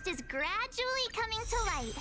is gradually coming to light.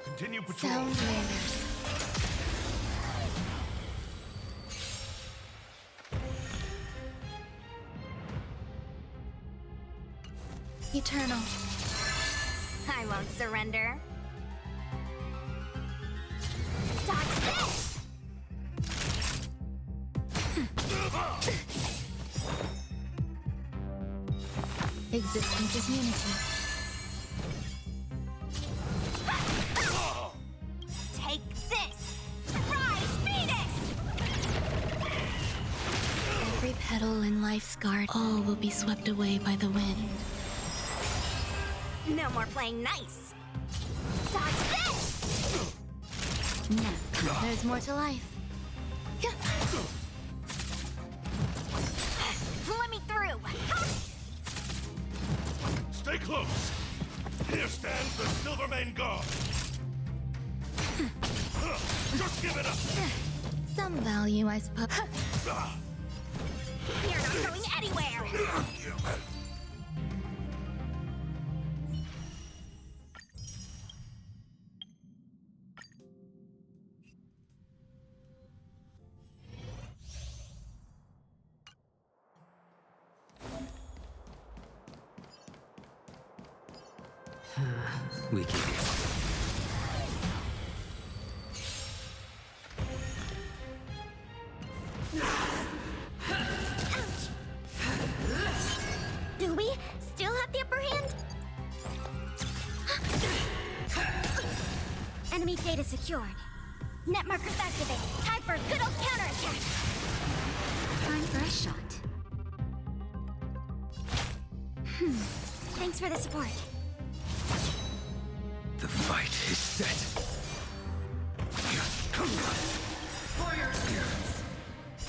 Continue patrol. Soundlanders. Eternal. I won't surrender. Dodge this! Existence is unity. Take this! Rise, Venus! Every petal in life's garden, all will be swept away by the wind. No more playing nice! Dodge this! Now, there's more to life. Let me through! Stay close! Here stands the Silvermane Guard! Just give it up! Some value, I suppose. You're not going anywhere! We keep it. Do we still have the upper hand? Enemy data secured. Net markers activated. Time for a good old counterattack. Time for a shot. Thanks for the support. The fight is set.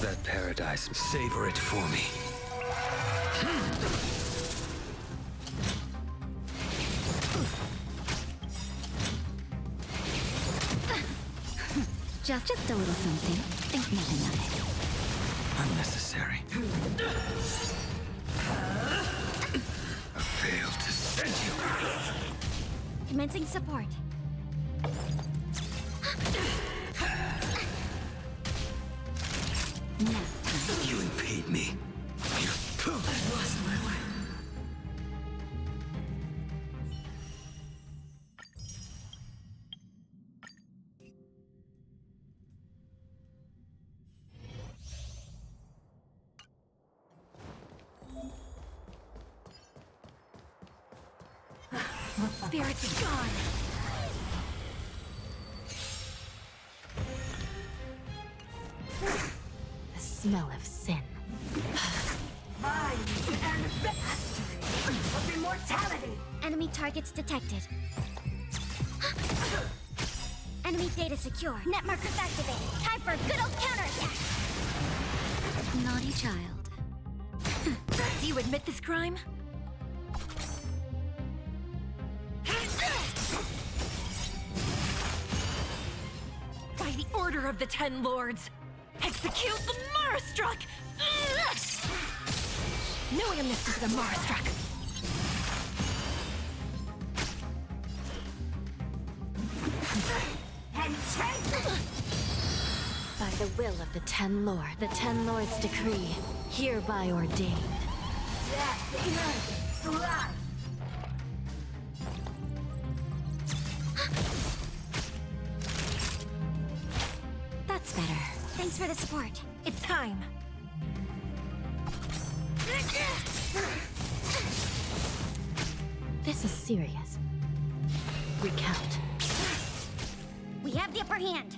That paradise, savor it for me. Just a little something. Think nothing of it. Unnecessary. I failed to send you. Commencing support. Now, You impede me. I lost my way. spirit's gone. The smell of sin. Mind and mastery of immortality! Enemy targets detected. Enemy data secure. Net markers activated. Time for a good old counterattack. Naughty child. Do you admit this crime? By the order of the Ten Lords, execute the Marastruck! No amnesty for the Marastruck! And take! By the will of the Ten Lord, the Ten Lords decree, hereby ordained. Death in life! That's better. Thanks for the support. It's time! This is serious. Recount. We have the upper hand.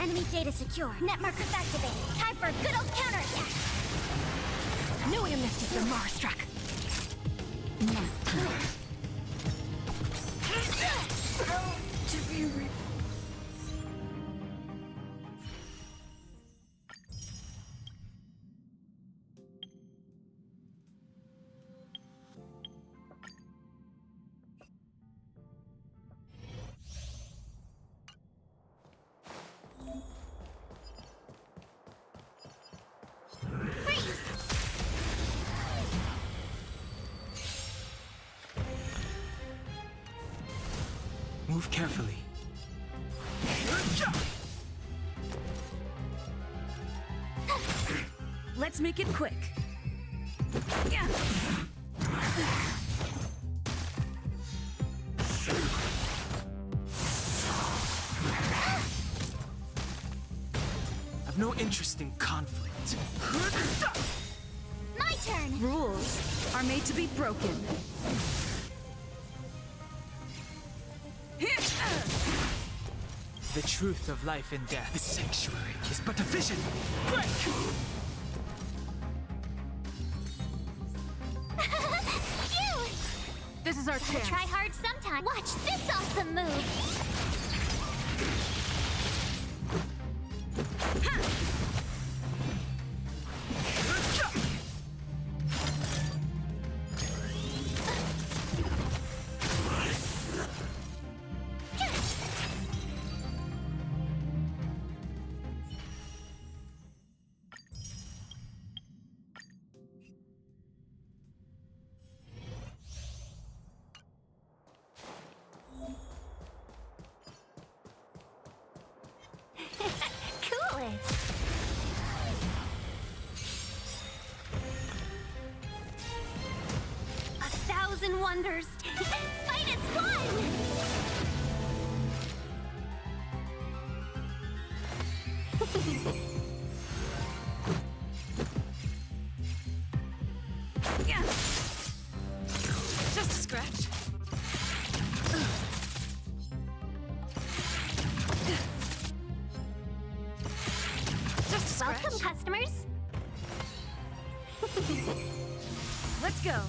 Enemy data secure. Net markers activated. Time for a good old counterattack. No amnesty for Marstruck. Nap time. Move carefully. Let's make it quick. I've no interest in conflict. My turn. Rules are made to be broken. The truth of life and death. The sanctuary is but a vision. Break! Phew! This is our Gotta chance. try hard sometime. Watch this awesome move. Cool it. A thousand wonders. Fight is one. Yeah. Just a scratch. Just a scratch. Welcome, customers. Let's go.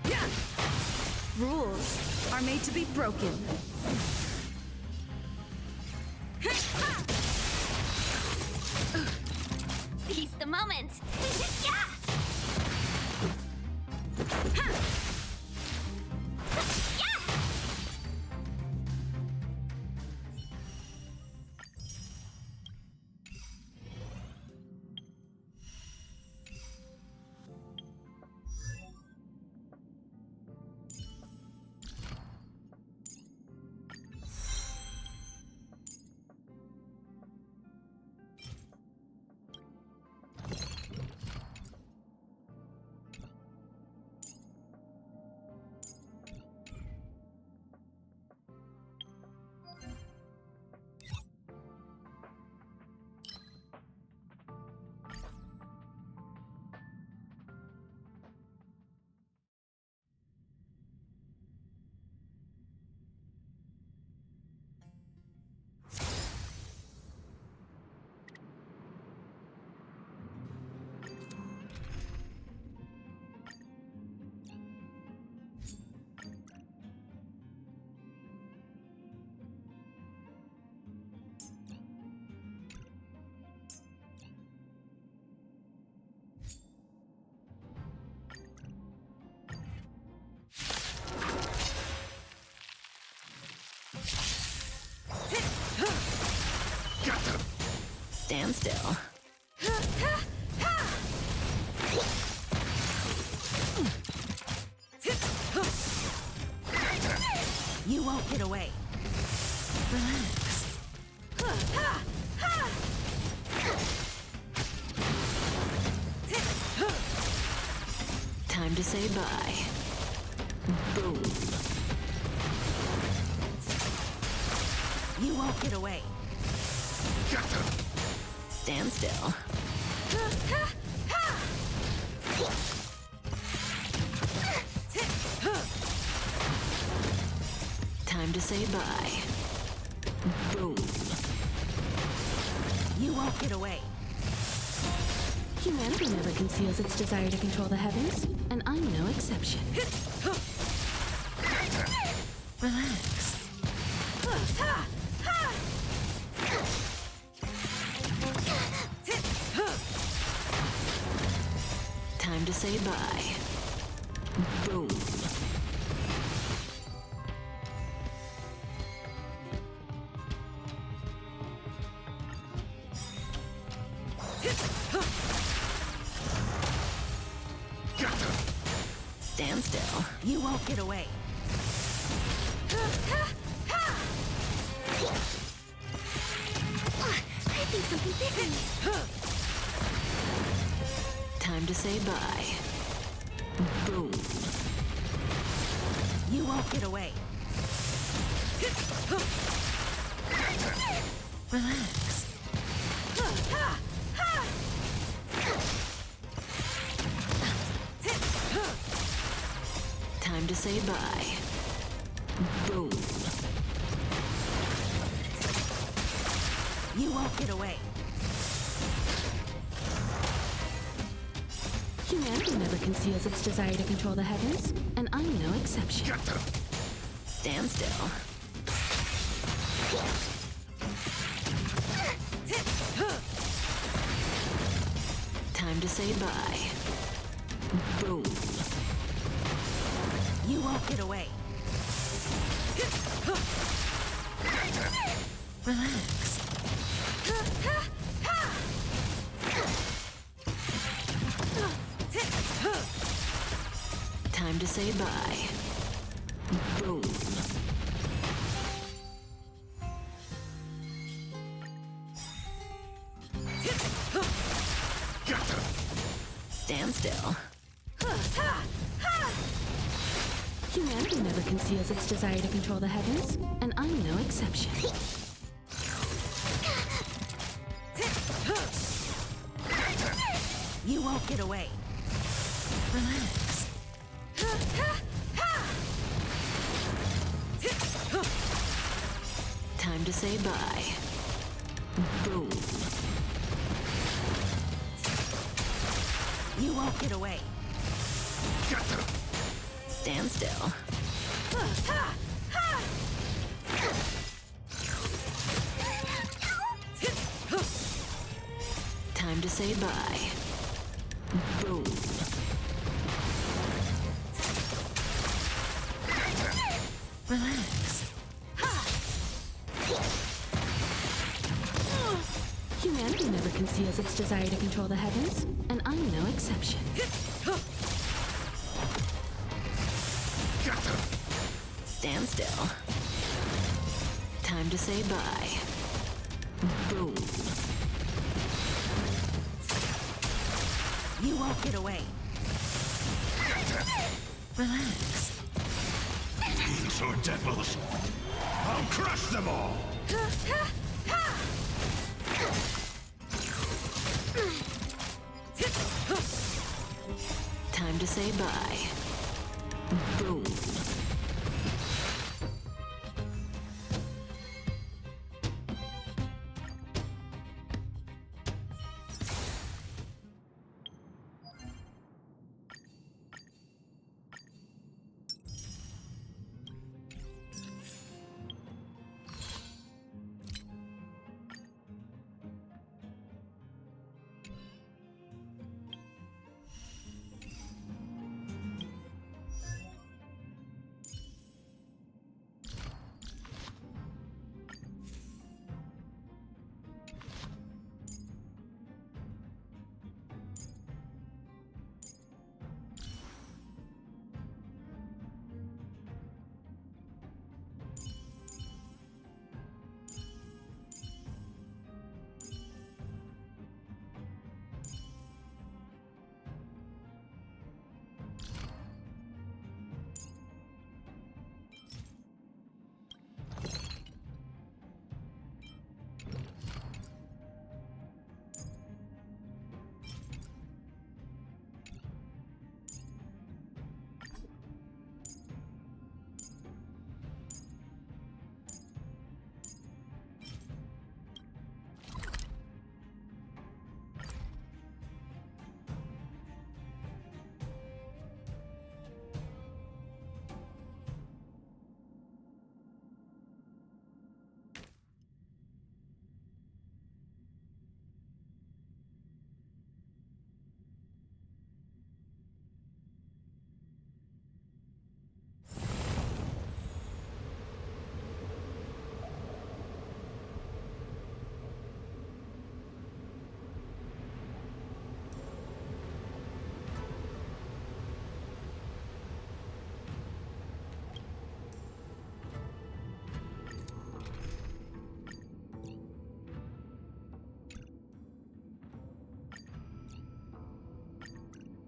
Yeah. Rules are made to be broken. Seize the moment. Yeah! Stand still. You won't get away. Relax. Time to say bye. Boom. You won't get away. Stand still. Time to say bye. Boom. You won't get away. Humanity never conceals its desire to control the heavens, and I'm no exception. Relax. Time to say bye. Boom. Stand still. You won't get away. I think something bit me. Time to say bye. Boom. You won't get away. Relax. Time to say bye. Boom. You won't get away. Humanity never conceals its desire to control the heavens, and I'm no exception. Stand still. Time to say bye. Boom. You won't get away. Relax. Time to say bye. Boom. Stand still. Humanity never conceals its desire to control the heavens, and I'm no exception. You won't get away. Relax. Time to say bye. Boom. You won't get away. Stand still. Time to say bye. Boom. Relax. Humanity never conceals its desire to control the heavens, and I'm no exception. Stand still. Time to say bye. Boom. You won't get away. Relax. Fiends or devils, I'll crush them all! Time to say bye. Boom.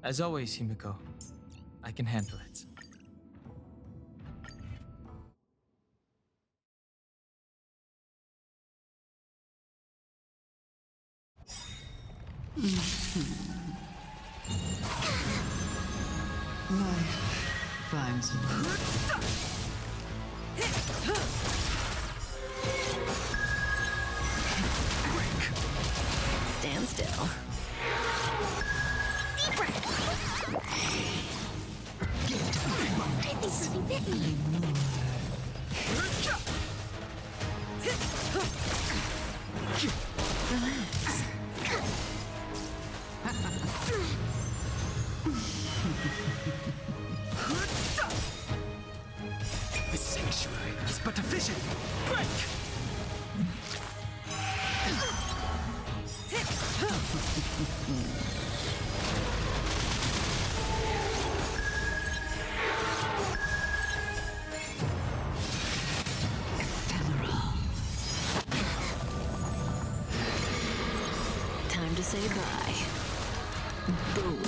As always, Himiko, I can handle it. Life finds me. Stand still. I think something bit me. The sanctuary is but a vision. Break! Time to say bye. Boom.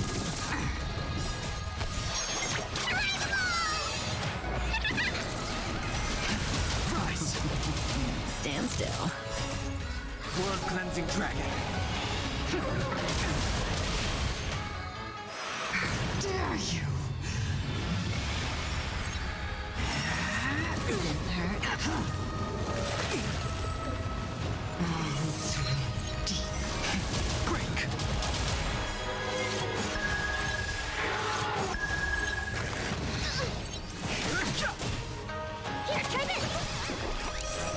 Rise! Stand still. World cleansing dragon. Dare you? Break! Here, try this.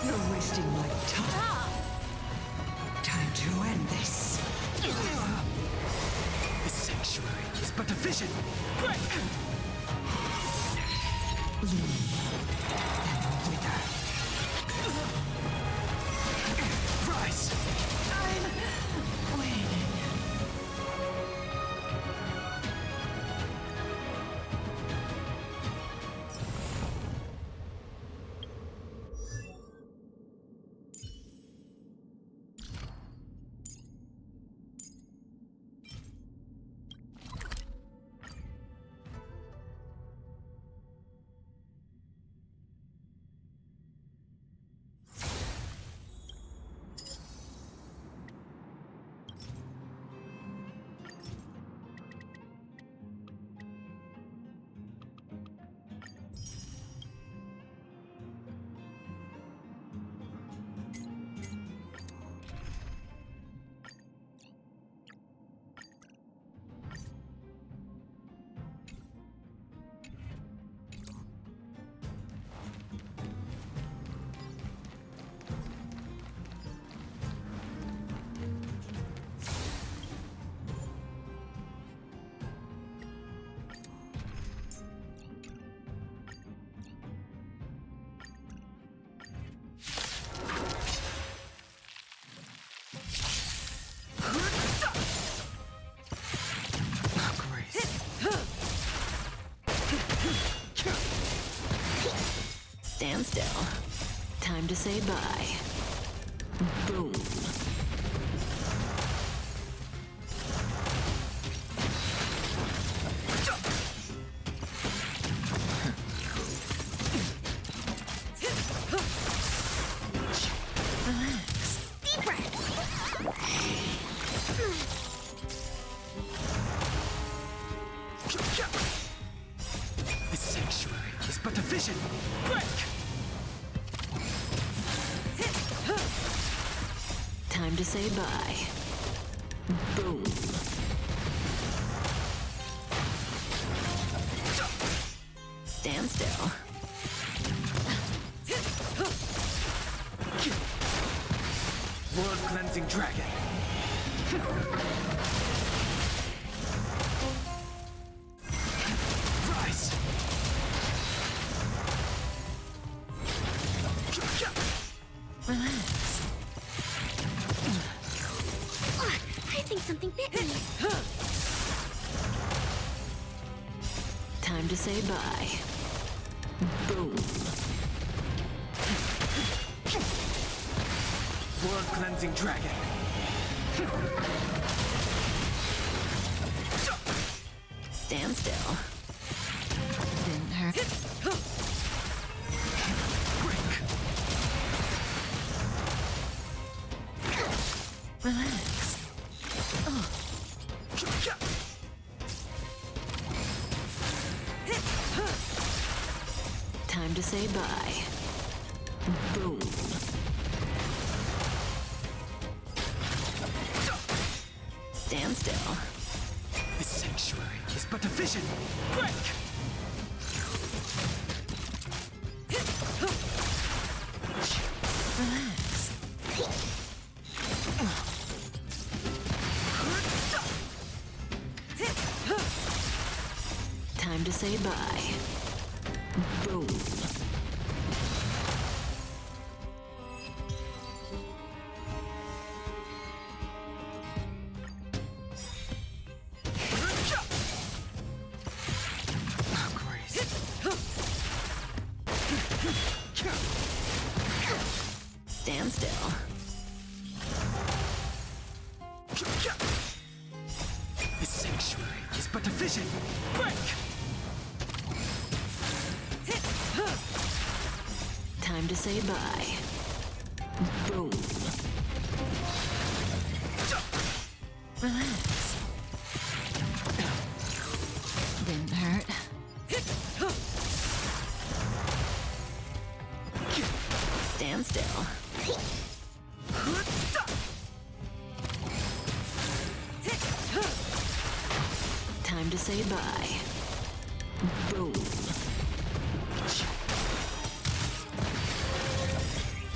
You're wasting my time. Time to end this. The sanctuary is but a vision. Break! Rise! I'm waiting. Stand still. Time to say bye. Boom. Deep breath. The sanctuary is but a vision. Break! Time to say bye. Boom. Stand still. World cleansing dragon. Rise! Relax. I think something bit me. Time to say bye. Boom. World cleansing dragon. Stand still. Didn't hurt. Relax. Time to say bye. Boom. Stand still. The sanctuary is but a vision. Break! Relax. Time to say bye. Boom. Stand still. The sanctuary is but a vision. Break! Time to say bye. Boom. Relax. Didn't hurt. Stand still. Time to say bye. Boom.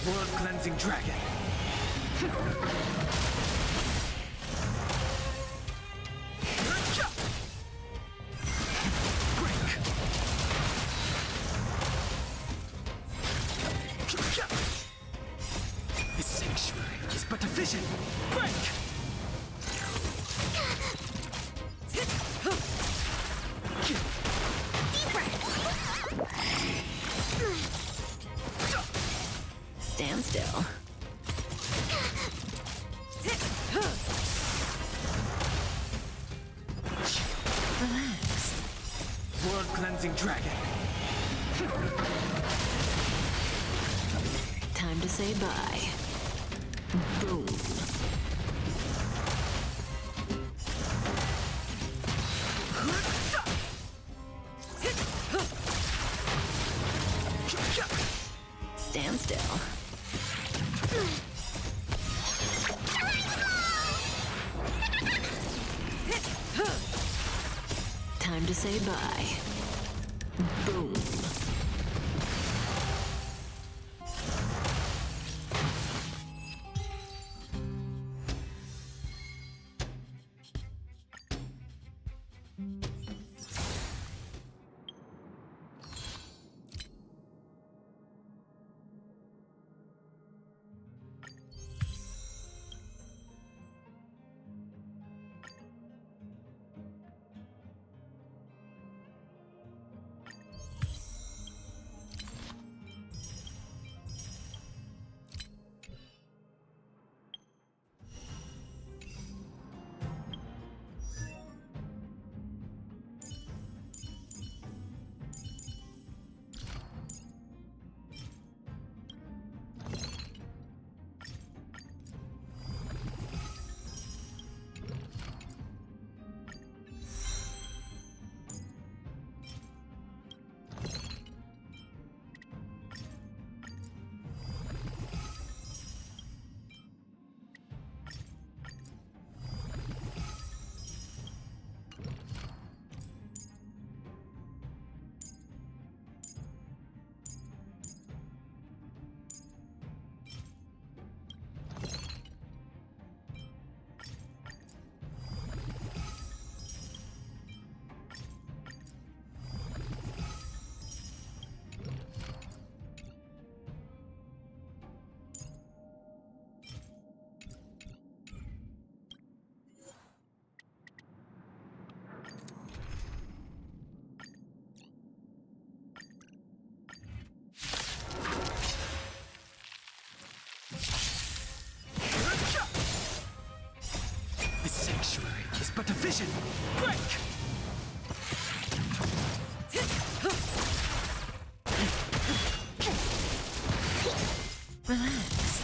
World cleansing dragon. The sanctuary is but a vision. Break! Stand still. Relax. World cleansing dragon. Time to say bye. Boom. Stand still. Time to say bye. Boom. The sanctuary is but a vision. Break! Relax.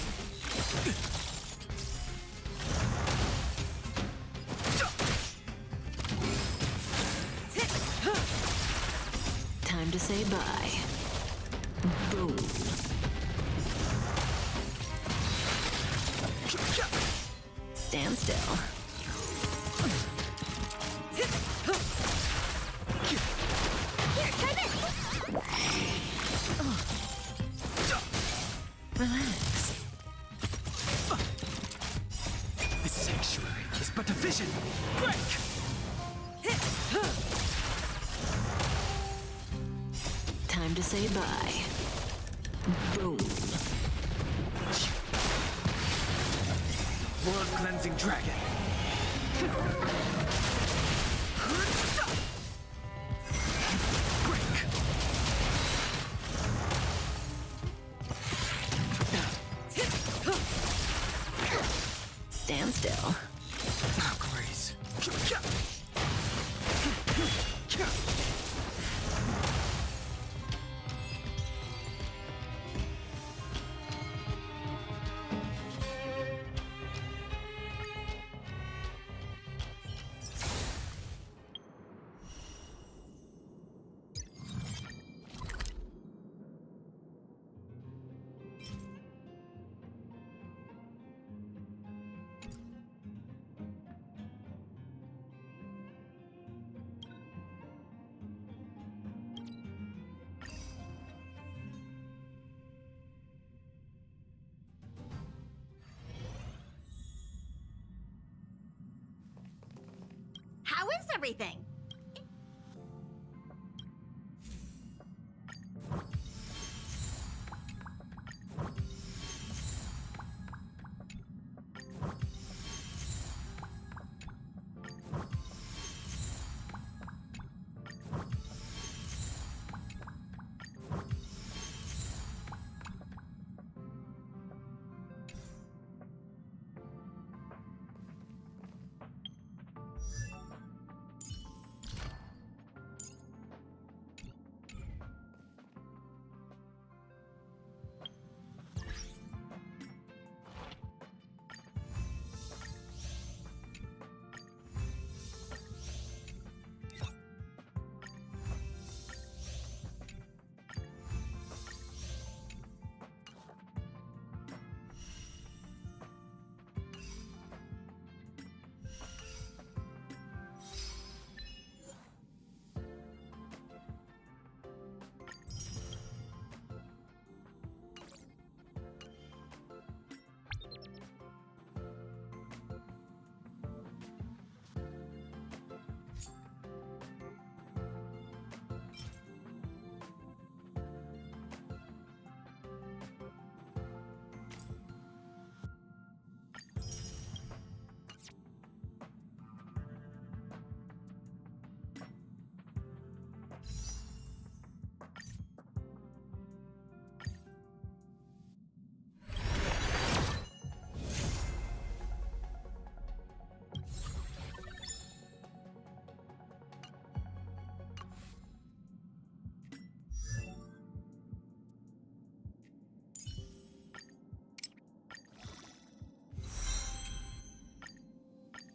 Time to say bye. Boom. Stand still. Here, try this! Relax. The sanctuary is but a vision. Break! Time to say bye. Boom. World cleansing dragon. Break! Stand still. Oh, Grace. How is everything?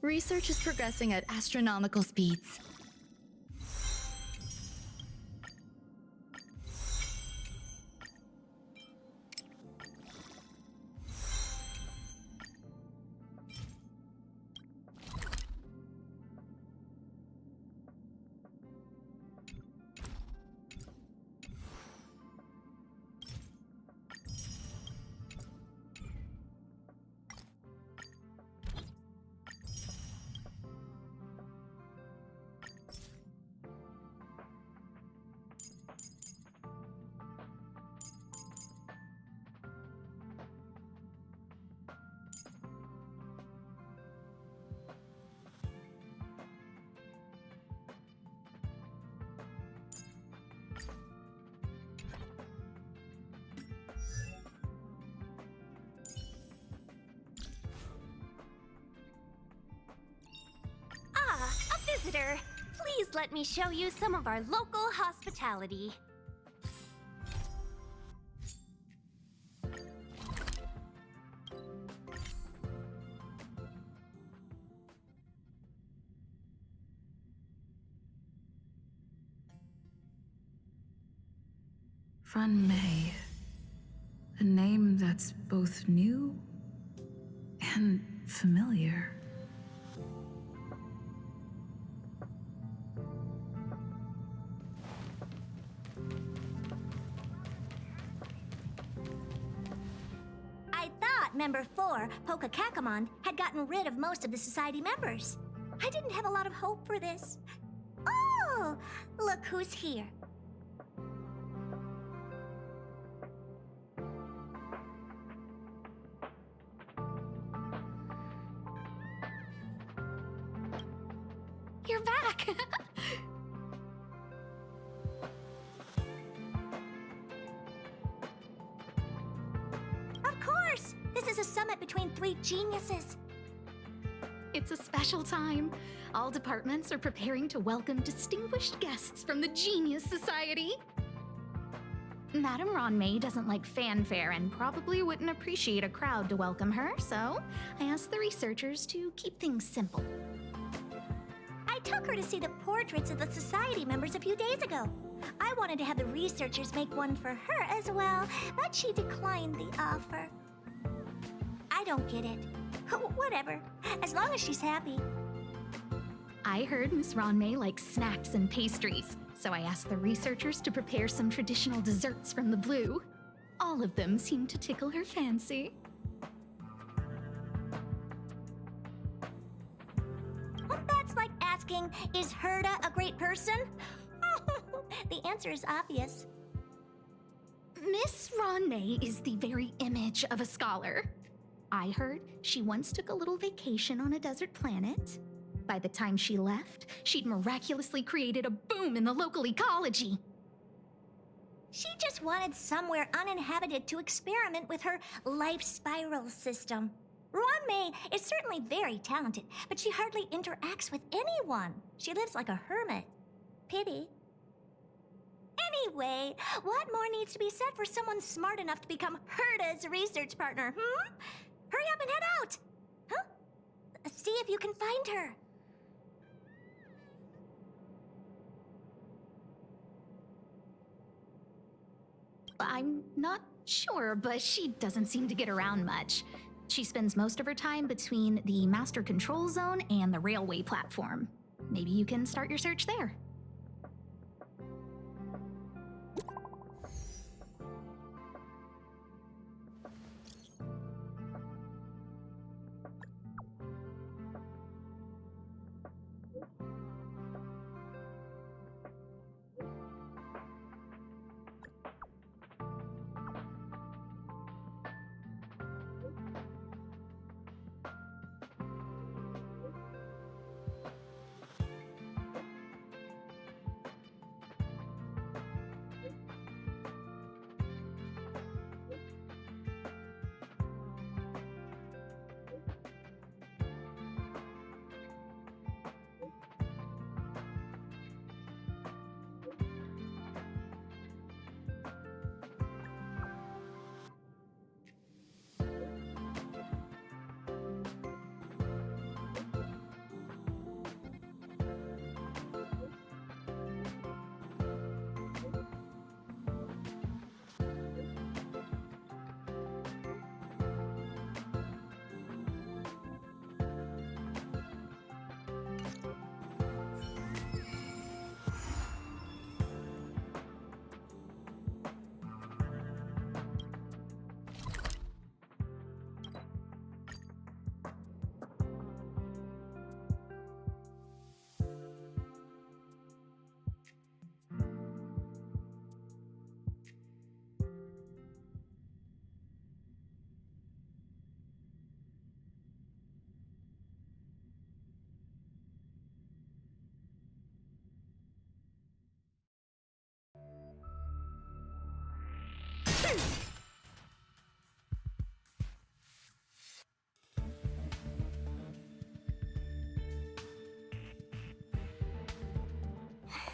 Research is progressing at astronomical speeds. Visitor, please let me show you some of our local hospitality. Run May. A name that's both new and familiar. I thought Member 4, Pokakakamon, had gotten rid of most of the society members. I didn't have a lot of hope for this. Oh, look who's here. You're back! Of course! This is a summit between three geniuses. It's a special time. All departments are preparing to welcome distinguished guests from the Genius Society. Madame Ronmei doesn't like fanfare and probably wouldn't appreciate a crowd to welcome her, so I asked the researchers to keep things simple. I took her to see the portraits of the society members a few days ago. I wanted to have the researchers make one for her as well, but she declined the offer. I don't get it. Whatever, as long as she's happy. I heard Miss Ronmei likes snacks and pastries, so I asked the researchers to prepare some traditional desserts from the blue. All of them seemed to tickle her fancy. That's like asking, is Herda a great person? The answer is obvious. Miss Ronmei is the very image of a scholar. I heard she once took a little vacation on a desert planet. By the time she left, she'd miraculously created a boom in the local ecology. She just wanted somewhere uninhabited to experiment with her life spiral system. Ronmei is certainly very talented, but she hardly interacts with anyone. She lives like a hermit. Pity. Anyway, what more needs to be said for someone smart enough to become Herda's research partner, Hurry up and head out! Huh? See if you can find her. I'm not sure, but she doesn't seem to get around much. She spends most of her time between the master control zone and the railway platform. Maybe you can start your search there.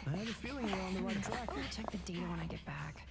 I have a feeling we're on the right track. I'll check the data when I get back.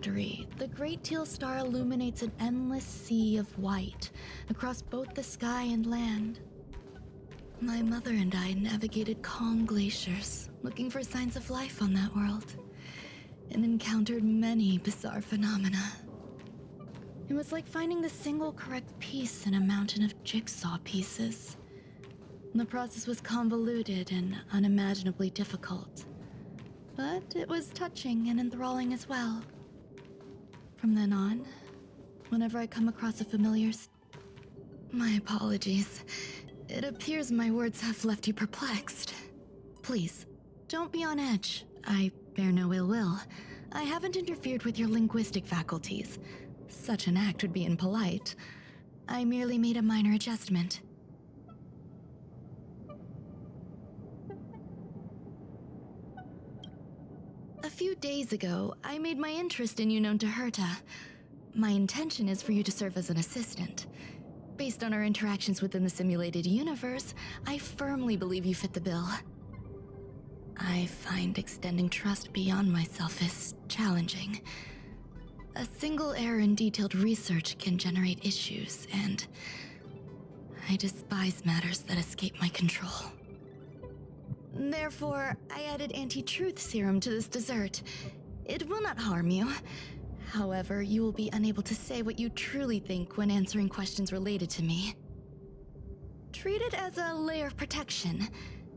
trajectory, the Great Teal Star illuminates an endless sea of white across both the sky and land. My mother and I navigated calm glaciers, looking for signs of life on that world, and encountered many bizarre phenomena. It was like finding the single correct piece in a mountain of jigsaw pieces. The process was convoluted and unimaginably difficult, but it was touching and enthralling as well. From then on, whenever I come across a familiar my apologies. It appears my words have left you perplexed. Please, don't be on edge. I bear no ill will. I haven't interfered with your linguistic faculties. Such an act would be impolite. I merely made a minor adjustment. A few days ago, I made my interest in you known to Herta. My intention is for you to serve as an assistant. Based on our interactions within the simulated universe, I firmly believe you fit the bill. I find extending trust beyond myself is challenging. A single error in detailed research can generate issues, and I despise matters that escape my control. Therefore, I added anti-truth serum to this dessert. It will not harm you. However, you will be unable to say what you truly think when answering questions related to me. Treat it as a layer of protection.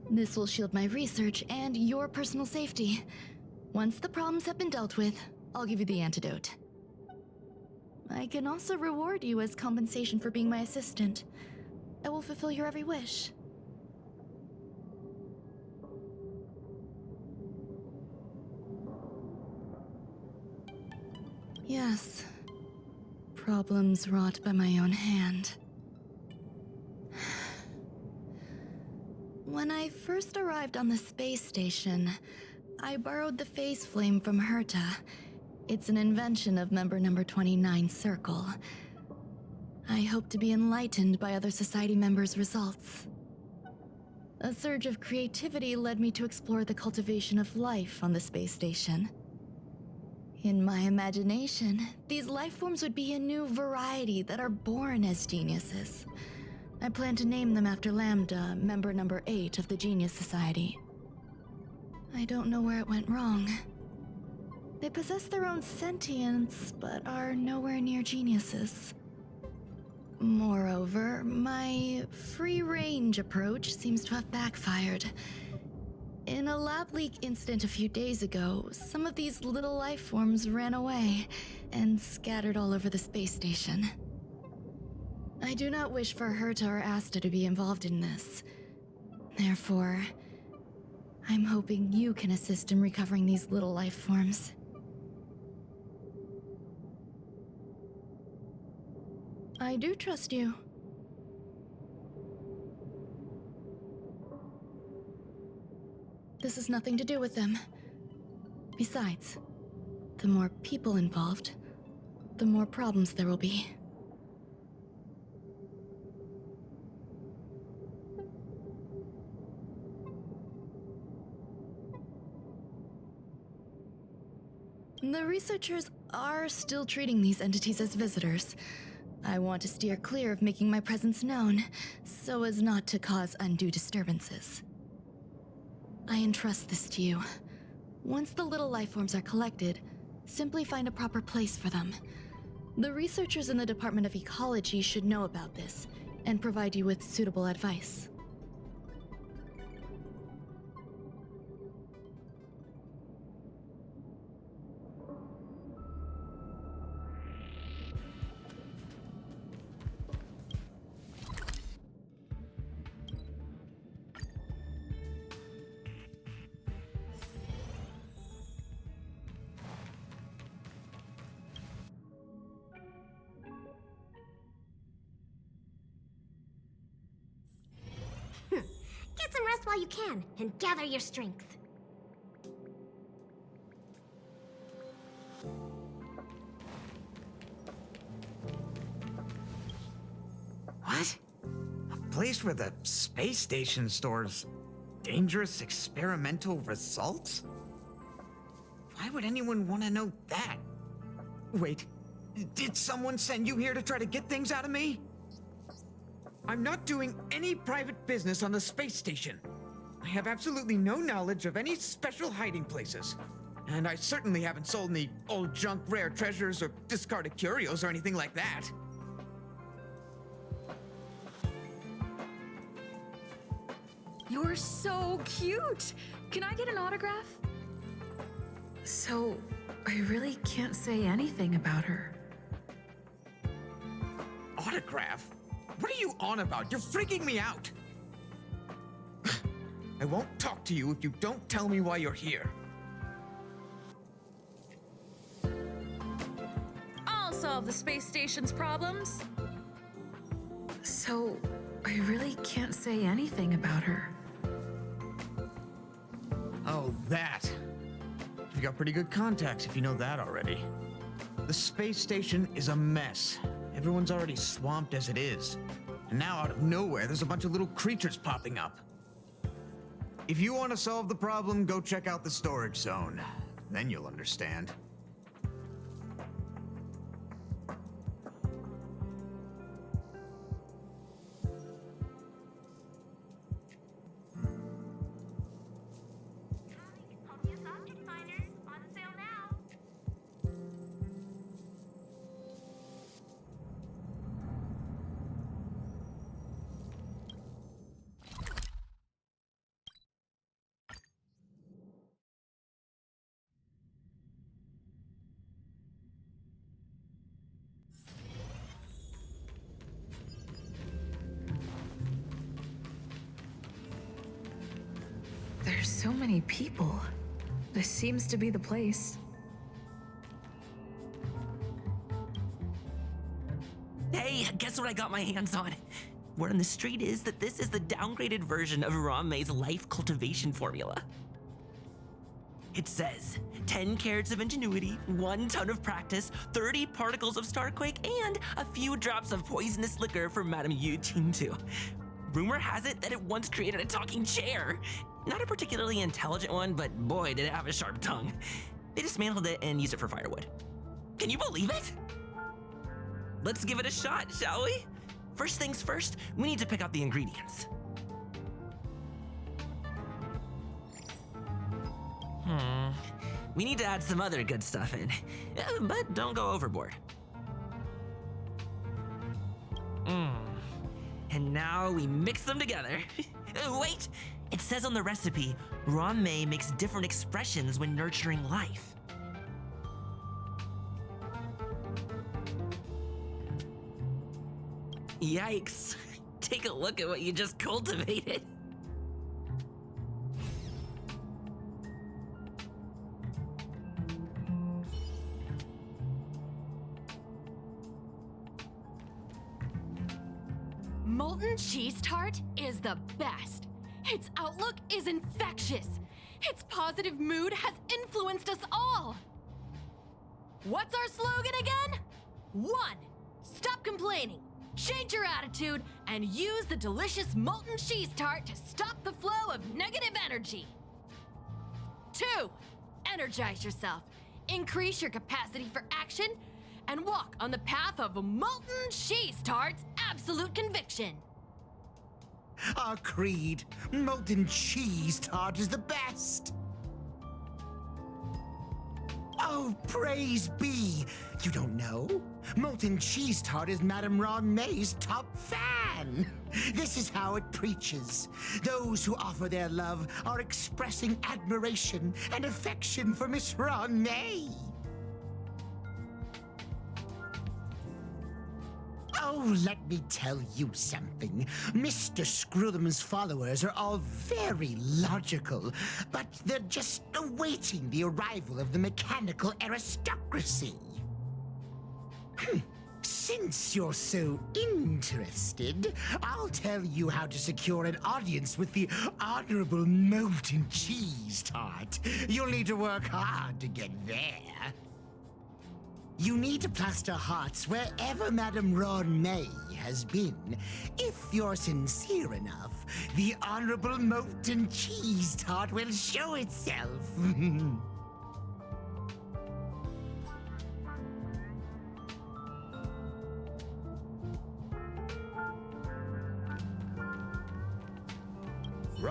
This will shield my research and your personal safety. Once the problems have been dealt with, I'll give you the antidote. I can also reward you as compensation for being my assistant. I will fulfill your every wish. Yes. Problems wrought by my own hand. When I first arrived on the space station, I borrowed the phase flame from Herta. It's an invention of member number 29 Circle. I hope to be enlightened by other society members' results. A surge of creativity led me to explore the cultivation of life on the space station. In my imagination, these life forms would be a new variety that are born as geniuses. I plan to name them after Lambda, member number 8 of the Genius Society. I don't know where it went wrong. They possess their own sentience, but are nowhere near geniuses. Moreover, my free-range approach seems to have backfired. In a lab leak incident a few days ago, some of these little life forms ran away and scattered all over the space station. I do not wish for Herta or Asta to be involved in this. Therefore, I'm hoping you can assist in recovering these little life forms. I do trust you. This has nothing to do with them. Besides, the more people involved, the more problems there will be. The researchers are still treating these entities as visitors. I want to steer clear of making my presence known, so as not to cause undue disturbances. I entrust this to you. Once the little life forms are collected, simply find a proper place for them. The researchers in the Department of Ecology should know about this, and provide you with suitable advice. Get some rest while you can, and gather your strength. What? A place where the space station stores dangerous experimental results? Why would anyone want to know that? Wait, did someone send you here to try to get things out of me? I'm not doing any private business on the space station. I have absolutely no knowledge of any special hiding places. And I certainly haven't sold any old junk rare treasures or discarded curios or anything like that. You're so cute! Can I get an autograph? So, I really can't say anything about her. Autograph? What are you on about? You're freaking me out! I won't talk to you if you don't tell me why you're here. I'll solve the space station's problems. So, I really can't say anything about her. Oh, that. You've got pretty good contacts if you know that already. The space station is a mess. Everyone's already swamped as it is. And now out of nowhere, there's a bunch of little creatures popping up. If you want to solve the problem, go check out the storage zone. Then you'll understand. There's so many people. This seems to be the place. Hey, guess what I got my hands on? Word on the street is that this is the downgraded version of Ron-Mei's life cultivation formula. It says 10 carats of ingenuity, 1 ton of practice, 30 particles of Starquake, and a few drops of poisonous liquor for Madame Yu Qingtu. Rumor has it that it once created a talking chair. Not a particularly intelligent one, but boy, did it have a sharp tongue. They dismantled it and used it for firewood. Can you believe it? Let's give it a shot, shall we? First things first, we need to pick out the ingredients. We need to add some other good stuff in, but don't go overboard. And now we mix them together. Wait! It says on the recipe, Ron-Mei makes different expressions when nurturing life. Yikes. Take a look at what you just cultivated. Molten cheese tart is the best. Its outlook is infectious. Its positive mood has influenced us all. What's our slogan again? 1. Stop complaining, change your attitude, and use the delicious molten cheese tart to stop the flow of negative energy. 2. Energize yourself, increase your capacity for action, and walk on the path of molten cheese tart's absolute conviction. Our creed, molten cheese tart is the best. Oh, praise be. You don't know? Molten cheese tart is Madame Ron-Mei's top fan. This is how it preaches. Those who offer their love are expressing admiration and affection for Miss Ron-Mei. Oh, let me tell you something. Mr. Screwthum's followers are all very logical, but they're just awaiting the arrival of the mechanical aristocracy. Since you're so interested, I'll tell you how to secure an audience with the Honorable Molten Cheese Tart. You'll need to work hard to get there. You need to plaster hearts wherever Madame Ron-Mei has been. If you're sincere enough, the Honorable Molten Cheese Tart will show itself.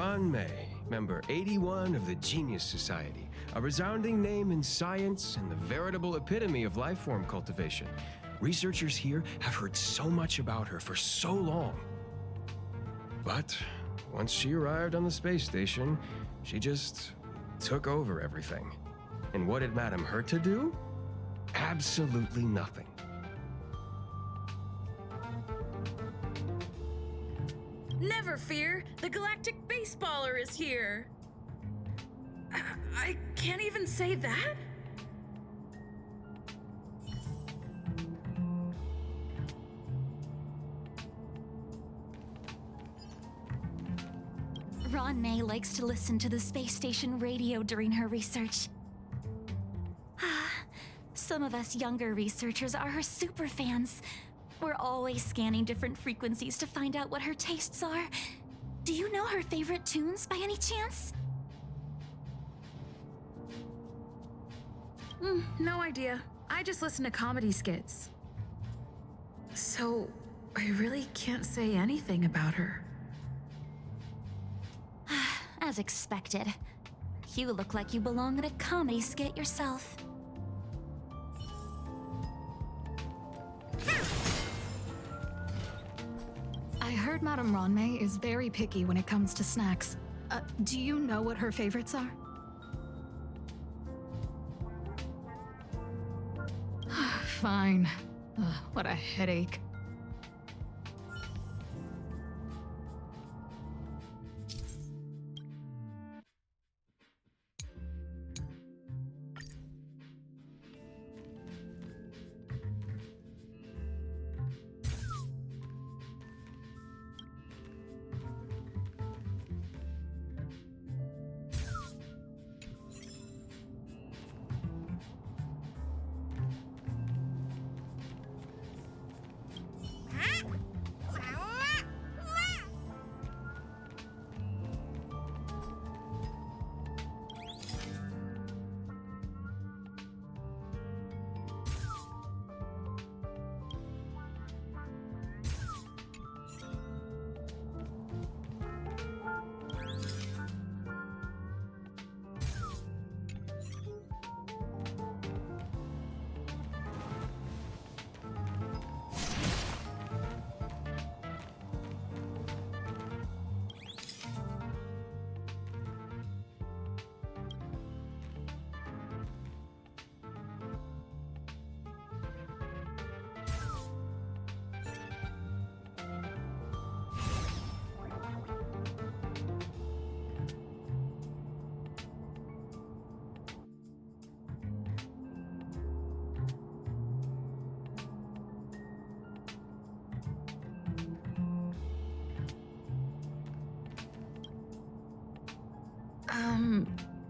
Ron May, member 81 of the Genius Society, a resounding name in science and the veritable epitome of life form cultivation. Researchers here have heard so much about her for so long. But once she arrived on the space station, she just took over everything. And what did Madame hurt to do? Absolutely nothing. Never fear, the galactic baseballer is here. I can't even say that? Ron May likes to listen to the space station radio during her research. Some of us younger researchers are her super fans. We're always scanning different frequencies to find out what her tastes are. Do you know her favorite tunes by any chance? No idea. I just listen to comedy skits. So, I really can't say anything about her. As expected. You look like you belong in a comedy skit yourself. I heard Madame Ronmei is very picky when it comes to snacks. Do you know what her favorites are? Fine. What a headache.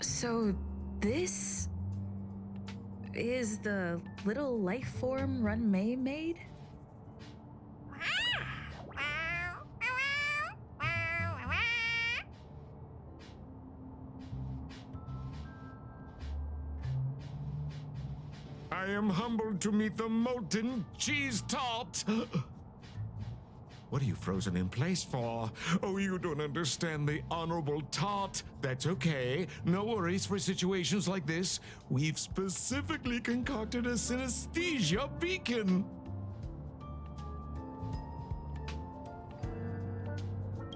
So this is the little life form Run May made? I am humbled to meet the molten cheese tart. What are you frozen in place for? Oh, you don't understand the honorable tart. That's okay. No worries for situations like this. We've specifically concocted a synesthesia beacon.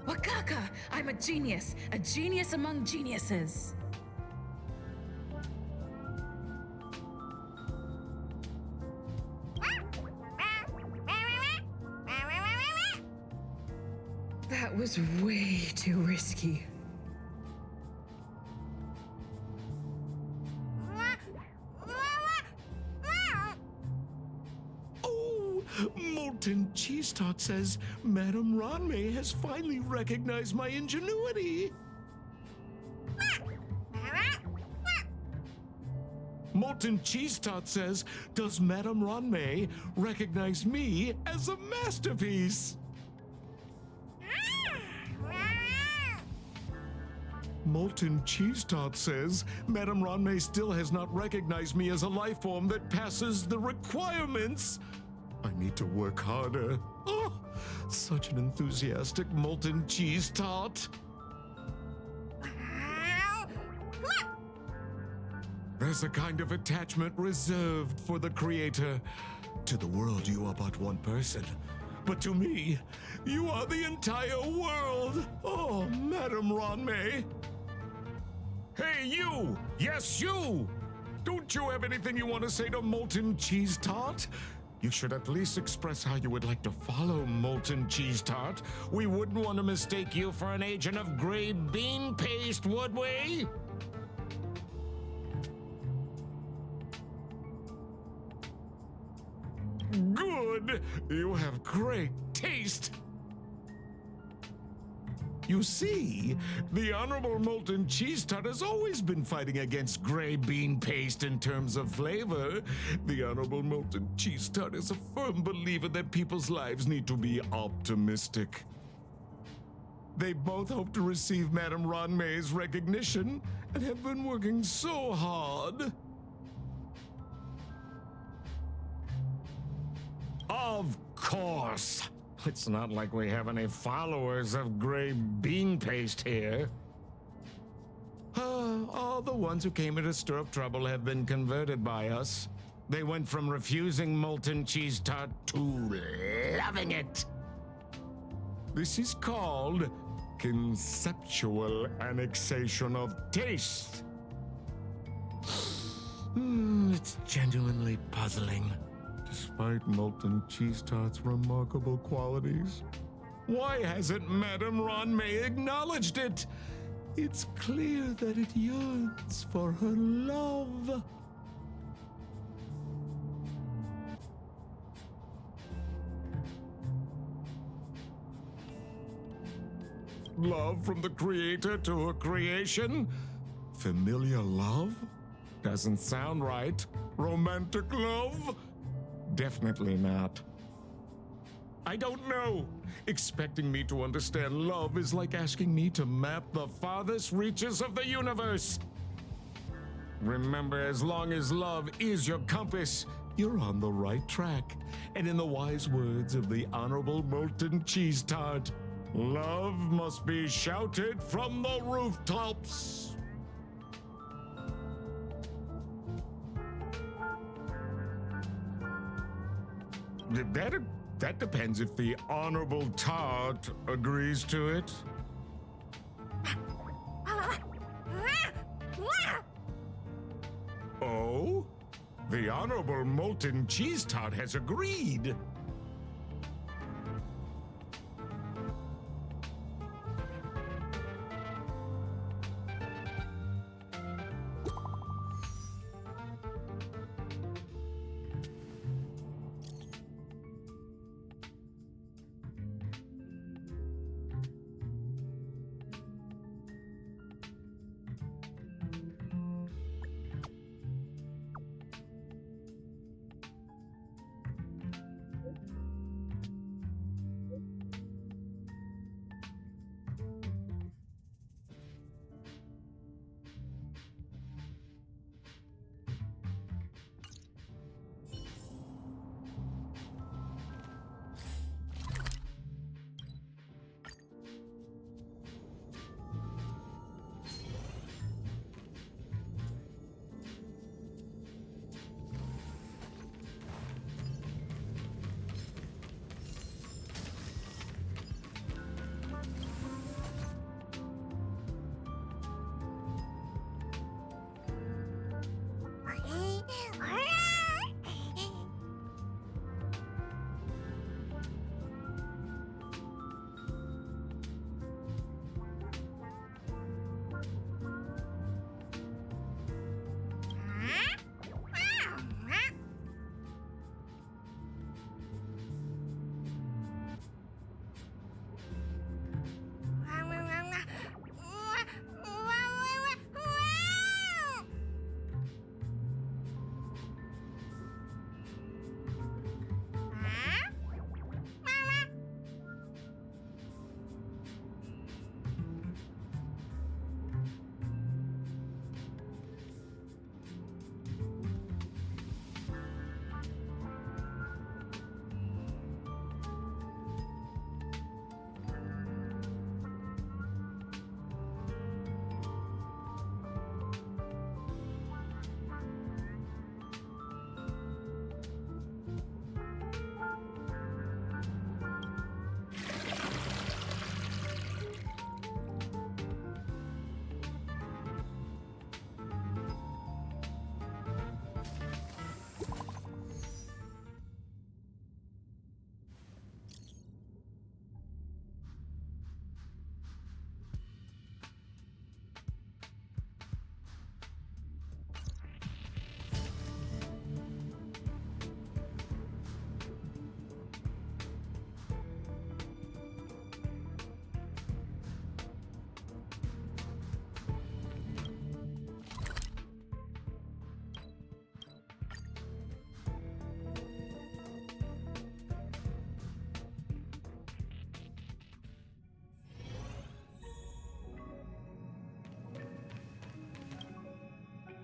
Wakaka! I'm a genius among geniuses. That was way too risky. Oh, molten cheese tart says Madame Ronmei has finally recognized my ingenuity. Molten cheese tart says, does Madame Ronmei recognize me as a masterpiece? Molten cheese tart says, Madame Ronmei still has not recognized me as a life form that passes the requirements. I need to work harder. Oh, such an enthusiastic molten cheese tart. There's a kind of attachment reserved for the creator. To the world, you are but one person. But to me, you are the entire world. Oh, Madame Ronmei. Hey, you! Yes, you! Don't you have anything you want to say to Molten Cheese Tart? You should at least express how you would like to follow Molten Cheese Tart. We wouldn't want to mistake you for an agent of gray bean paste, would we? Good! You have great taste! You see, the Honorable Molten Cheese Tart has always been fighting against gray bean paste in terms of flavor. The Honorable Molten Cheese Tart is a firm believer that people's lives need to be optimistic. They both hope to receive Madame Ronmei's recognition and have been working so hard. Of course! It's not like we have any followers of gray bean paste here. All the ones who came here to stir up trouble have been converted by us. They went from refusing Molten Cheese Tart to loving it. This is called conceptual annexation of taste. It's genuinely puzzling. Despite Molten Cheese Tart's remarkable qualities, why hasn't Madame Ronmei acknowledged it? It's clear that it yearns for her love. Love from the creator to her creation? Familiar love? Doesn't sound right. Romantic love? Definitely not. I don't know. Expecting me to understand love is like asking me to map the farthest reaches of the universe. Remember, as long as love is your compass, you're on the right track. And in the wise words of the Honorable Molten Cheese Tart, love must be shouted from the rooftops. That depends if the Honorable Tart agrees to it. Oh? The Honorable Molten Cheese Tart has agreed.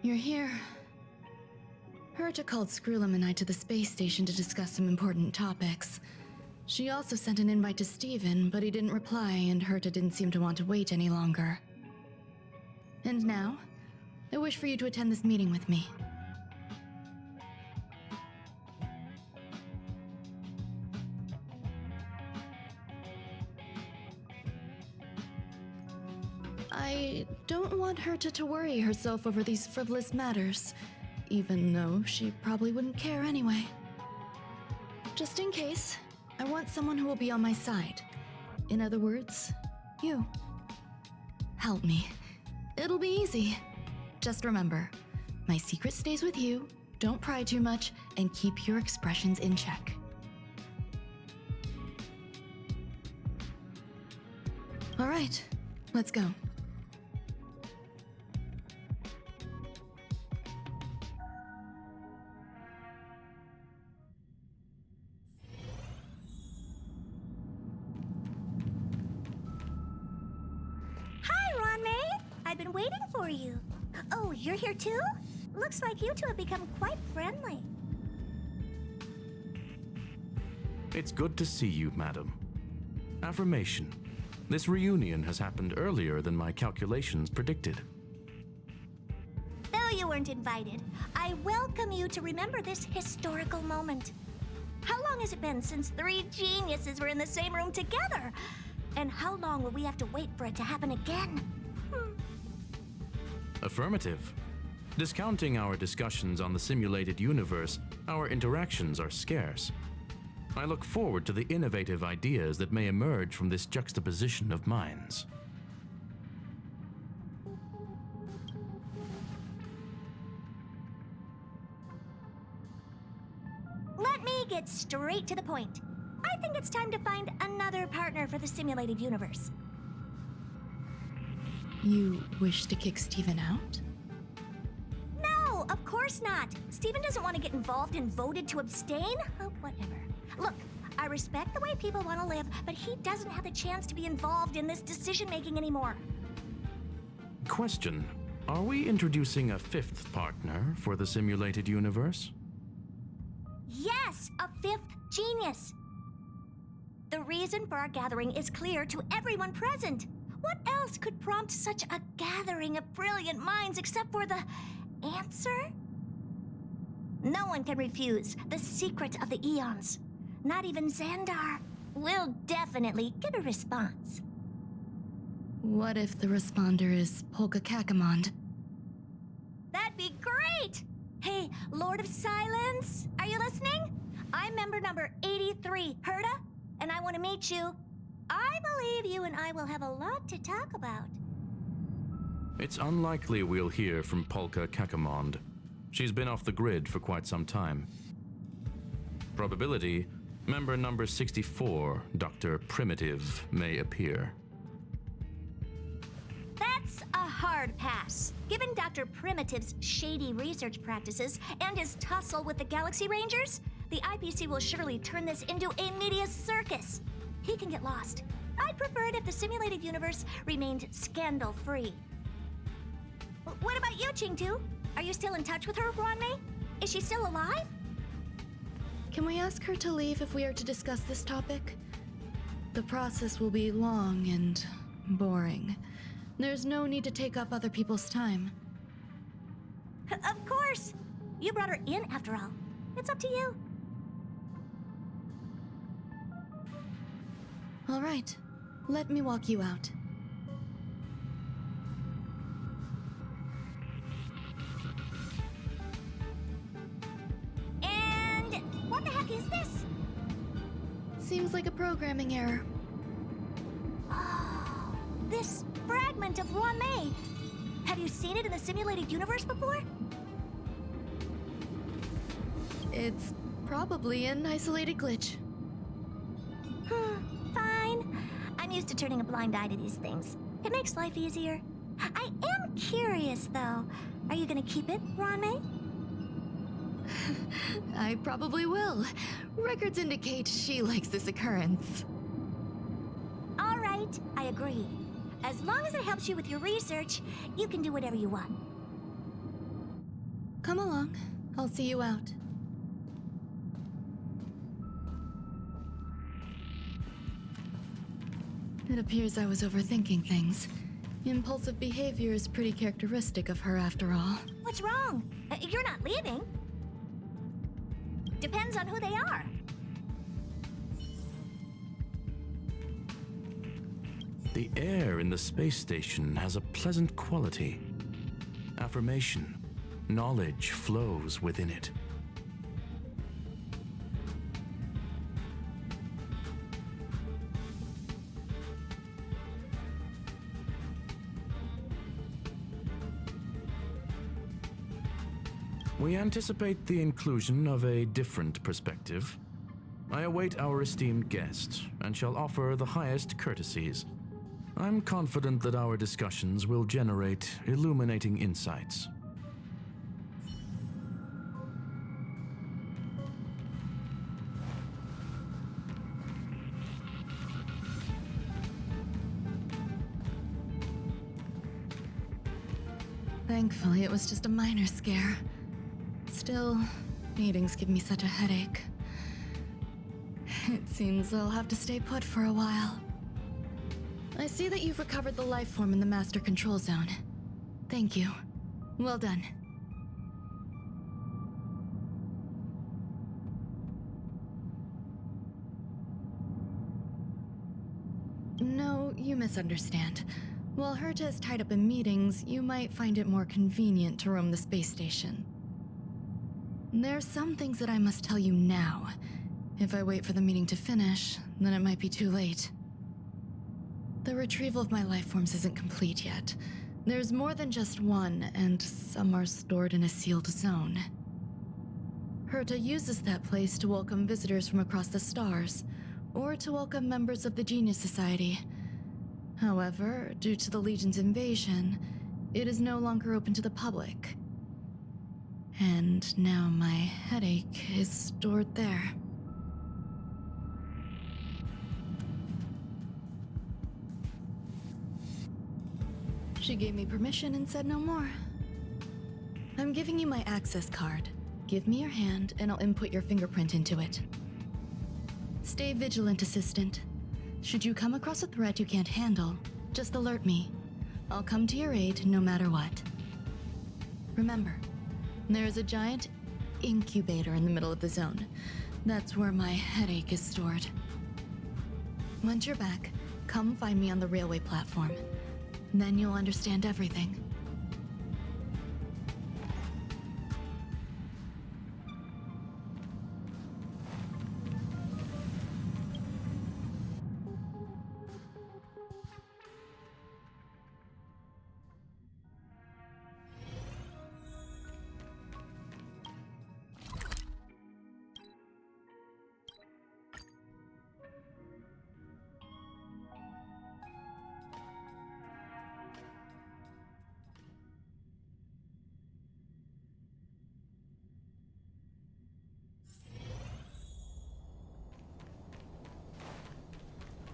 You're here. Herta called Screwlum and I to the space station to discuss some important topics. She also sent an invite to Steven, but he didn't reply, and Herta didn't seem to want to wait any longer. And now, I wish for you to attend this meeting with me. I don't want Herta to worry herself over these frivolous matters, even though she probably wouldn't care anyway. Just in case, I want someone who will be on my side. In other words, you. Help me. It'll be easy. Just remember, my secret stays with you, don't pry too much, and keep your expressions in check. All right, let's go. I've been waiting for you. Oh, you're here too? Looks like you two have become quite friendly. It's good to see you, madam. Affirmation. This reunion has happened earlier than my calculations predicted. Though you weren't invited, I welcome you to remember this historical moment. How long has it been since 3 geniuses were in the same room together? And how long will we have to wait for it to happen again? Affirmative. Discounting our discussions on the simulated universe, our interactions are scarce. I look forward to the innovative ideas that may emerge from this juxtaposition of minds. Let me get straight to the point. I think it's time to find another partner for the simulated universe. You wish to kick Steven out? No, of course not. Steven doesn't want to get involved and voted to abstain. Oh, whatever. Look, I respect the way people want to live, but he doesn't have the chance to be involved in this decision-making anymore. Question. Are we introducing a 5th partner for the simulated universe? Yes, a 5th genius. The reason for our gathering is clear to everyone present. What else could prompt such a gathering of brilliant minds except for the answer? No one can refuse the secret of the eons. Not even Xandar. We'll definitely get a response. What if the responder is Polka Kakamond? That'd be great! Hey, Lord of Silence, are you listening? I'm member number 83, Herta, and I want to meet you. I believe you and I will have a lot to talk about. It's unlikely we'll hear from Polka Kakamond. She's been off the grid for quite some time. Probability, member number 64, Dr. Primitive, may appear. That's a hard pass. Given Dr. Primitive's shady research practices and his tussle with the Galaxy Rangers, the IPC will surely turn this into a media circus. He can get lost. I'd prefer it if the simulated universe remained scandal-free. What about you, Chingtu? Are you still in touch with her, Ronmei? Is she still alive? Can we ask her to leave if we are to discuss this topic? The process will be long and boring. There's no need to take up other people's time. Of course! You brought her in, after all. It's up to you. All right, let me walk you out. And what the heck is this? Seems like a programming error. Oh, this fragment of Ronmei. Have you seen it in the simulated universe before? It's probably an isolated glitch. Fine. I'm used to turning a blind eye to these things. It makes life easier. I am curious, though. Are you gonna keep it, Ronmei? I probably will. Records indicate she likes this occurrence. All right, I agree. As long as it helps you with your research, you can do whatever you want. Come along. I'll see you out. It appears I was overthinking things. Impulsive behavior is pretty characteristic of her after all. What's wrong? You're not leaving. Depends on who they are. The air in the space station has a pleasant quality. Affirmation, knowledge flows within it. We anticipate the inclusion of a different perspective. I await our esteemed guest and shall offer the highest courtesies. I'm confident that our discussions will generate illuminating insights. Thankfully, it was just a minor scare. Still, meetings give me such a headache. It seems I'll have to stay put for a while. I see that you've recovered the life form in the Master Control Zone. Thank you. Well done. No, you misunderstand. While Herta is tied up in meetings, you might find it more convenient to roam the space station. There's some things that I must tell you now. If I wait for the meeting to finish, then it might be too late. The retrieval of my life forms isn't complete yet. There's more than just one, and some are stored in a sealed zone. Herta uses that place to welcome visitors from across the stars, or to welcome members of the Genius Society. However, due to the Legion's invasion, it is no longer open to the public. And now my headache is stored there. She gave me permission and said no more. I'm giving you my access card. Give me your hand and I'll input your fingerprint into it. Stay vigilant, Assistant. Should you come across a threat you can't handle, just alert me. I'll come to your aid no matter what. Remember, there is a giant incubator in the middle of the zone. That's where my headache is stored. Once you're back, come find me on the railway platform. Then you'll understand everything.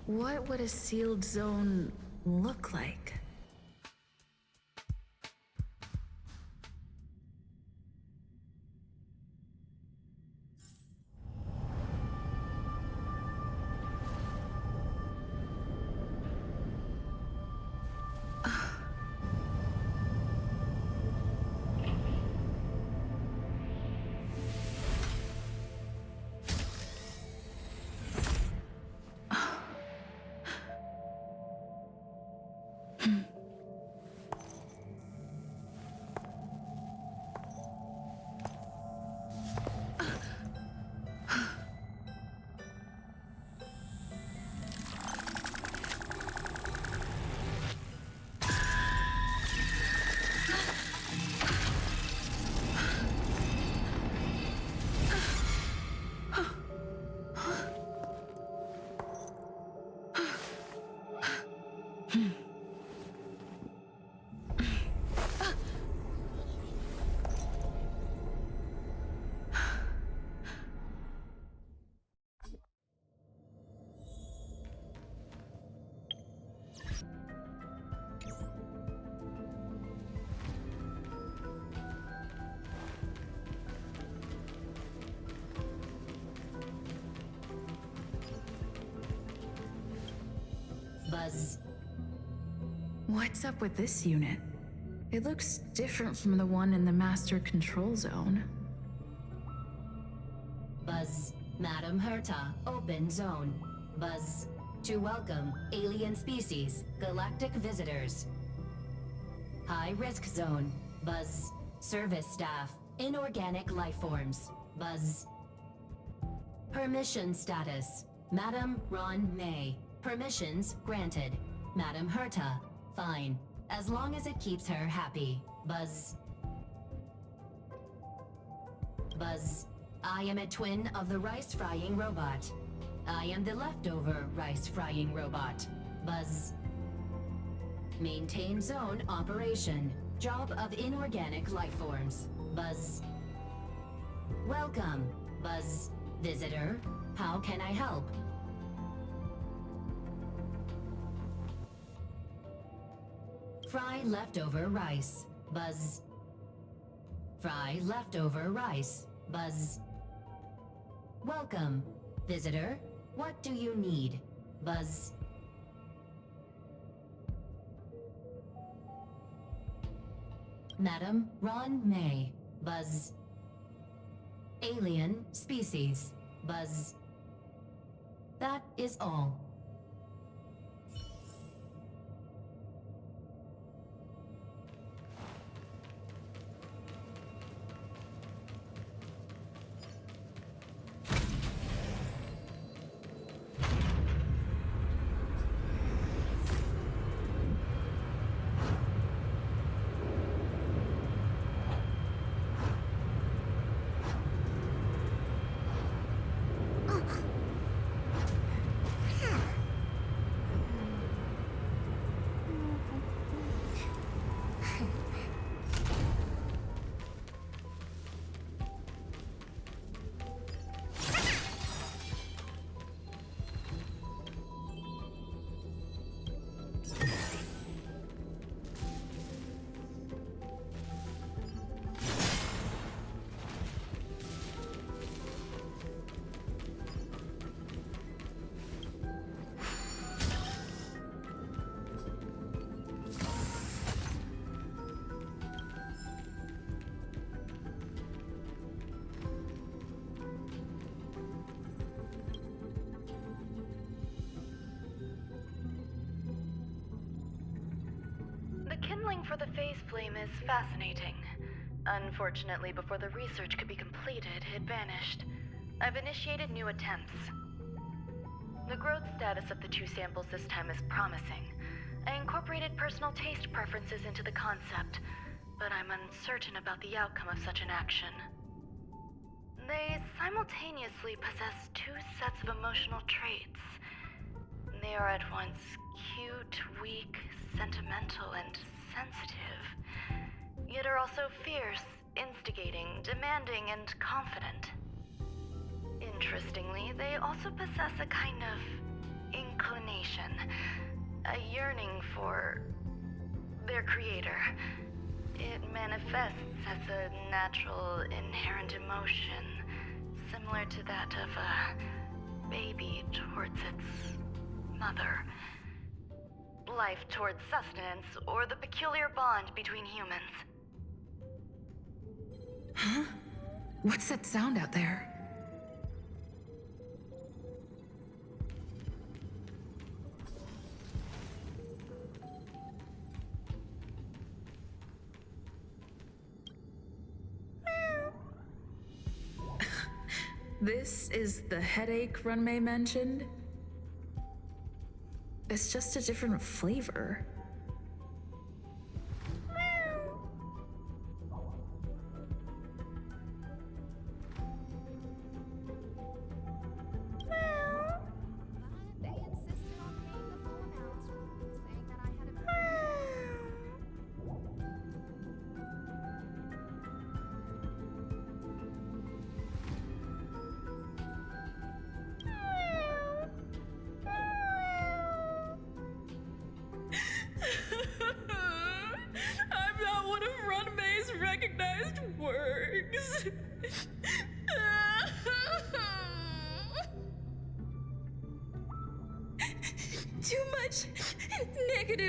What would a sealed zone look like? Buzz. What's up with this unit? It looks different from the one in the master control zone. Buzz. Madam Herta, open zone. Buzz. To welcome alien species, galactic visitors. High risk zone. Buzz. Service staff, inorganic life forms. Buzz. Permission status. Madam Ron May. Permissions granted. Madam Herta. Fine. As long as it keeps her happy. Buzz. Buzz. I am a twin of the rice-frying robot. I am the leftover rice-frying robot. Buzz. Maintain zone operation. Job of inorganic life forms. Buzz. Welcome, Buzz. Visitor, how can I help? Fry leftover rice. Buzz. Fry leftover rice. Buzz. Welcome, visitor. What do you need? Buzz. Madam Ron May. Buzz. Alien species. Buzz. That is all. The kindling for the phase flame is fascinating. Unfortunately, before the research could be completed, it vanished. I've initiated new attempts. The growth status of the two samples this time is promising. I incorporated personal taste preferences into the concept, but I'm uncertain about the outcome of such an action. They simultaneously possess two sets of emotional traits. They are at once cute, weak, sentimental, and sensitive, yet are also fierce, instigating, demanding, and confident. Interestingly, they also possess a kind of inclination, a yearning for their creator. It manifests as a natural, inherent emotion, similar to that of a baby towards its mother. Life towards sustenance, or the peculiar bond between humans. Huh? What's that sound out there? This is the headache Runmei mentioned? It's just a different flavor.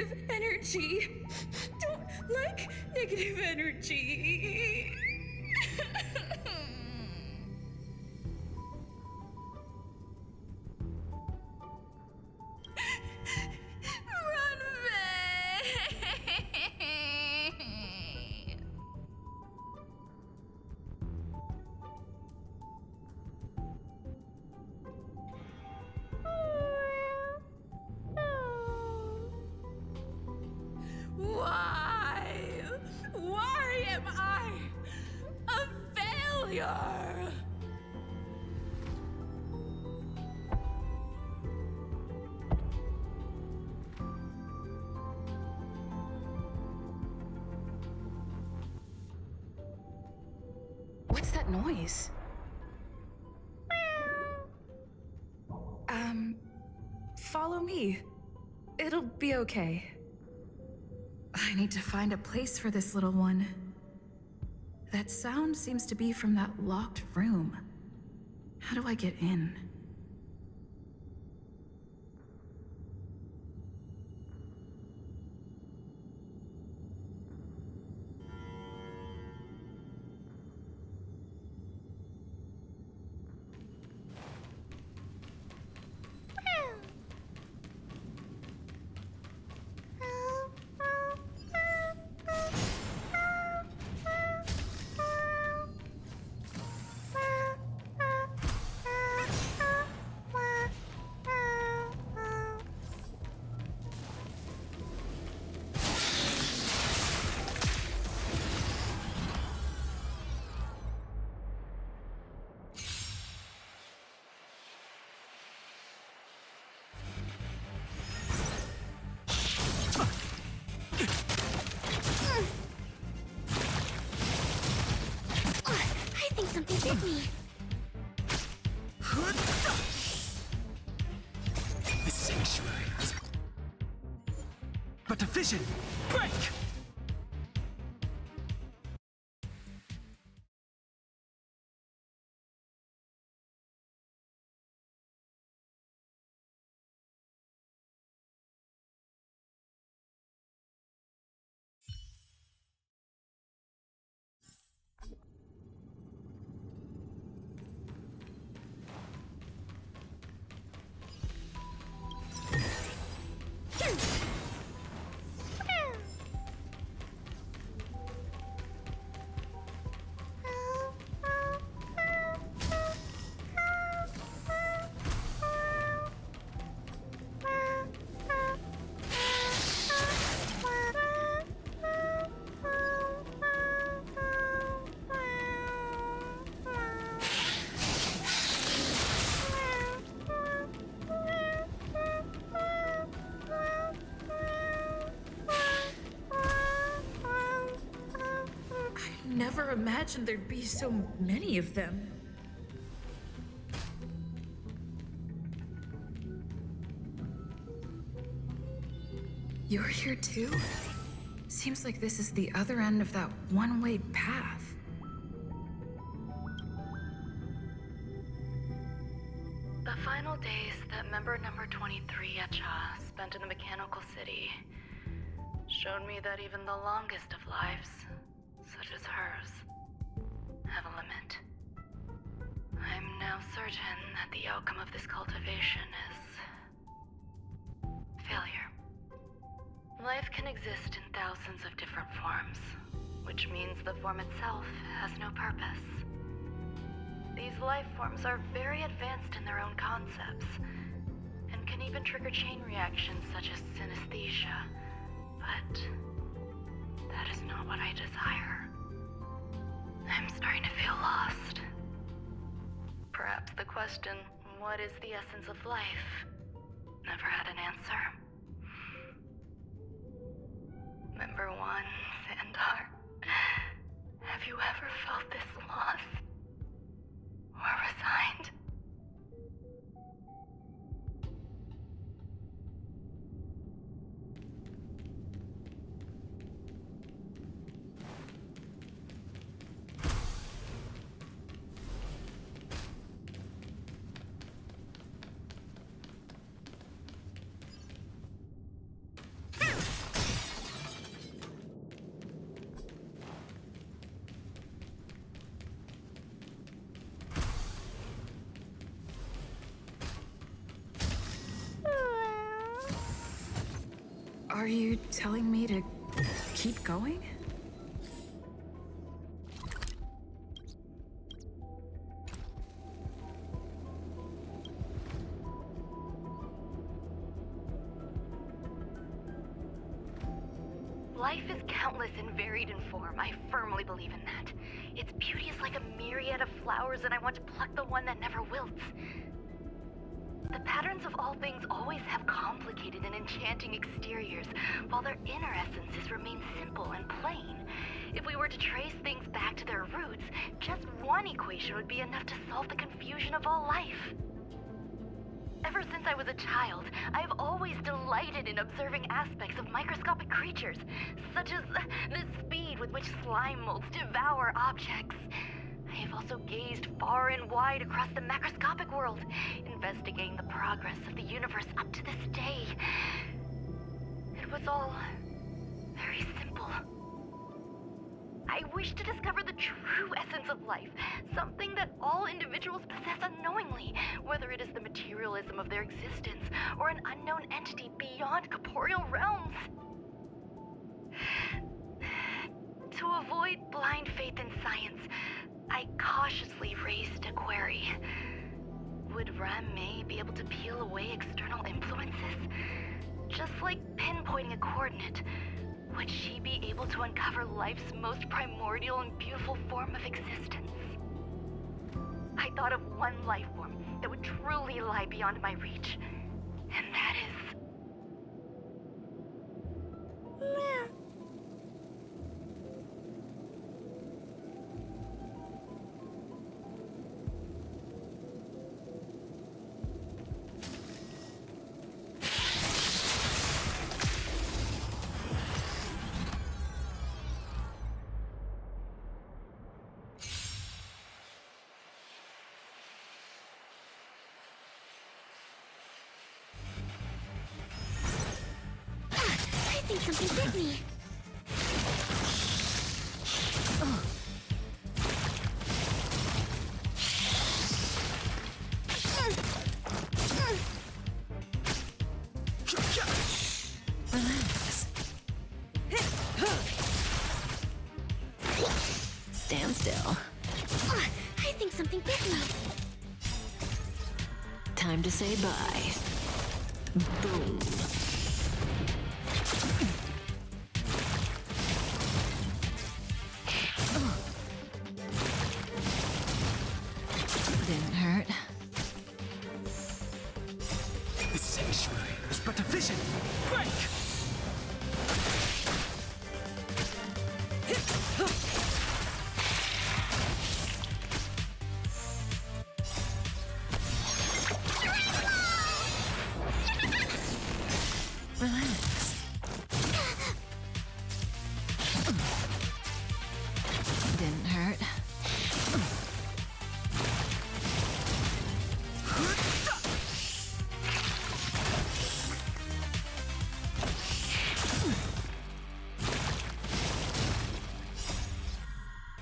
negative energy. Don't like negative energy. Run away. Why? Why am I a failure? What's that noise? Follow me. It'll be okay. I need to find a place for this little one. That sound seems to be from that locked room. How do I get in? I think something bit me. The sanctuary is... But the vision! Break! Never imagined there'd be so many of them. You're here too? Seems like this is the other end of that one-way path. The final days that member number 23 Echa spent in the mechanical city showed me that even the longest of lives, such as hers, have a limit. I'm now certain that the outcome of this cultivation is failure. Life can exist in thousands of different forms, which means the form itself has no purpose. These life forms are very advanced in their own concepts, and can even trigger chain reactions such as synesthesia, but that is not what I desire. I'm starting to feel lost. Perhaps the question, what is the essence of life, never had an answer. Member 1, Sandar, have you ever felt this lost? Or resigned? Are you telling me to keep going? Life is countless and varied in form. I firmly believe in that. Its beauty is like a myriad of flowers, and I want to pluck the one that never wilts. The patterns of all things always have complicated and enchanting exteriors, while their inner essences remain simple and plain. If we were to trace things back to their roots, just one equation would be enough to solve the confusion of all life. Ever since I was a child, I have always delighted in observing aspects of microscopic creatures, such as the speed with which slime molds devour objects. I have also gazed far and wide across the macroscopic world, investigating the progress of the universe up to this day. It was all very simple. I wish to discover the true essence of life, something that all individuals possess unknowingly, whether it is the materialism of their existence or an unknown entity beyond corporeal realms. To avoid blind faith in science, I cautiously raised a query. Would Ram-Mei be able to peel away external influences? Just like pinpointing a coordinate, would she be able to uncover life's most primordial and beautiful form of existence? I thought of one life form that would truly lie beyond my reach, and that is... I think something bit me. Relax. Stand still. I think something bit me. Time to say bye. Boom. Didn't hurt. The sanctuary is but a vision. Break! Relax. Didn't hurt.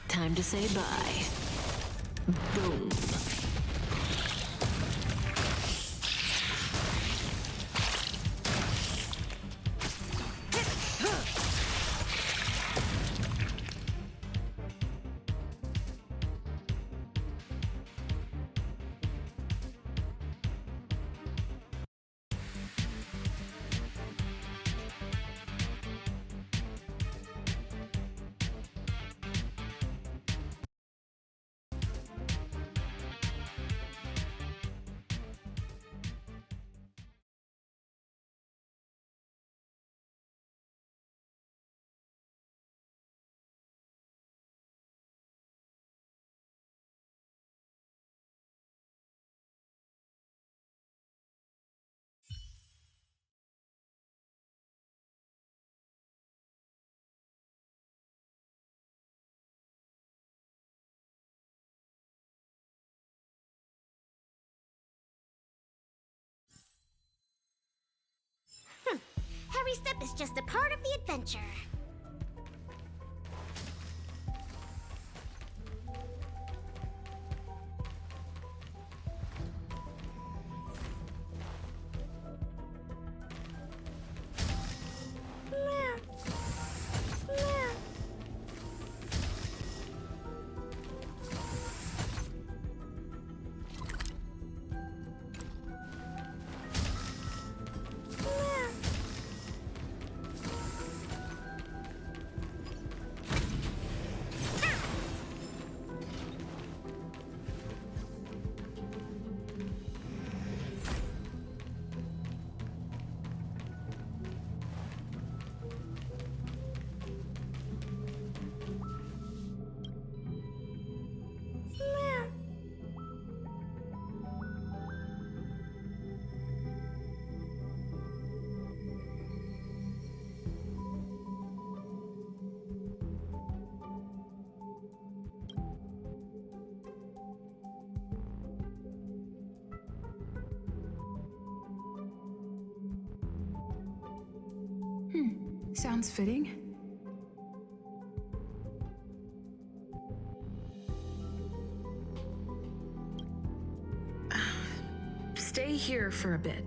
Time to say bye. Boom. Every step is just a part of the adventure. Sounds fitting. Stay here for a bit.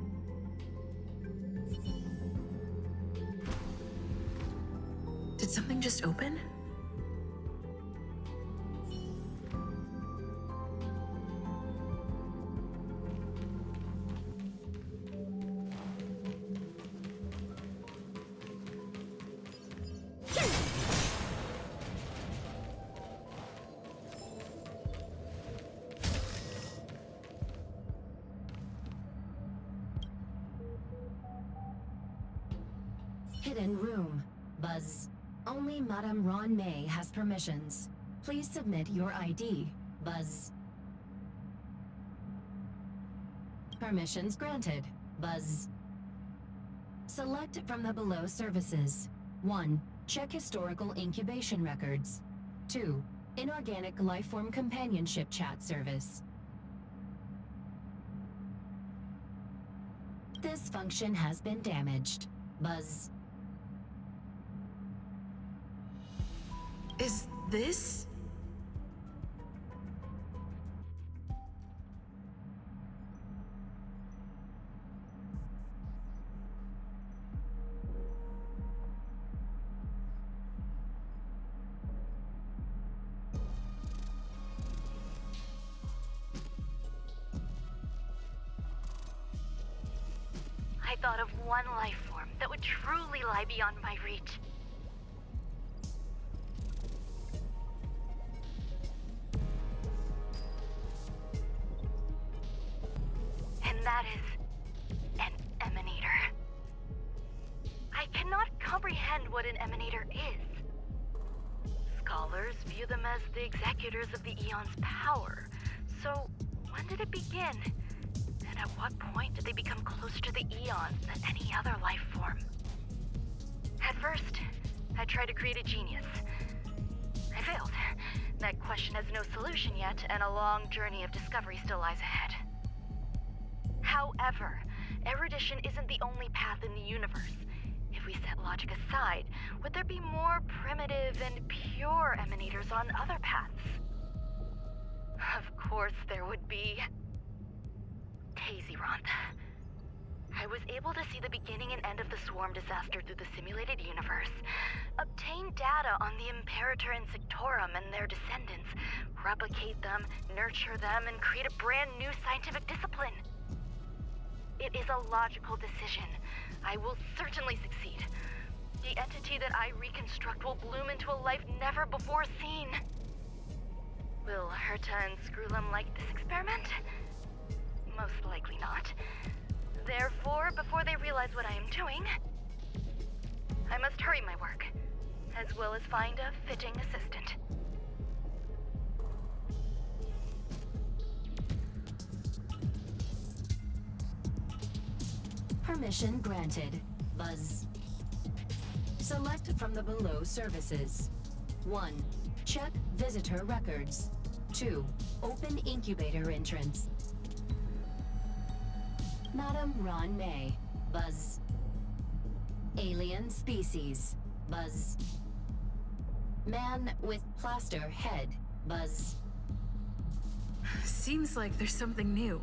Did something just open? Hidden room. Buzz. Only Madame Ron May has permissions. Please submit your ID. Buzz. Permissions granted. Buzz. Select from the below services. 1. Check historical incubation records. 2. Inorganic lifeform companionship chat service. This function has been damaged. Buzz. Is this? I thought of one life form that would truly lie beyond my reach. And that is an emanator. I cannot comprehend what an emanator is. Scholars view them as the executors of the Eon's power. So, when did it begin? And at what point did they become closer to the Eons than any other life form? At first, I tried to create a genius. I failed. That question has no solution yet, and a long journey of discovery still lies ahead. However, erudition isn't the only path in the universe. If we set logic aside, would there be more primitive and pure emanators on other paths? Of course there would be. Tazyronth. I was able to see the beginning and end of the swarm disaster through the simulated universe, obtain data on the Imperator and Sectorum and their descendants, replicate them, nurture them, and create a brand new scientific discipline. It is a logical decision. I will certainly succeed. The entity that I reconstruct will bloom into a life never before seen. Will Herta and Screwlum like this experiment? Most likely not. Therefore, before they realize what I am doing, I must hurry my work, as well as find a fitting assistant. Permission granted. Buzz. Select from the below services. 1. Check visitor records. 2. Open incubator entrance. Madame Ron May. Buzz. Alien species. Buzz. Man with plaster head. Buzz. Seems like there's something new.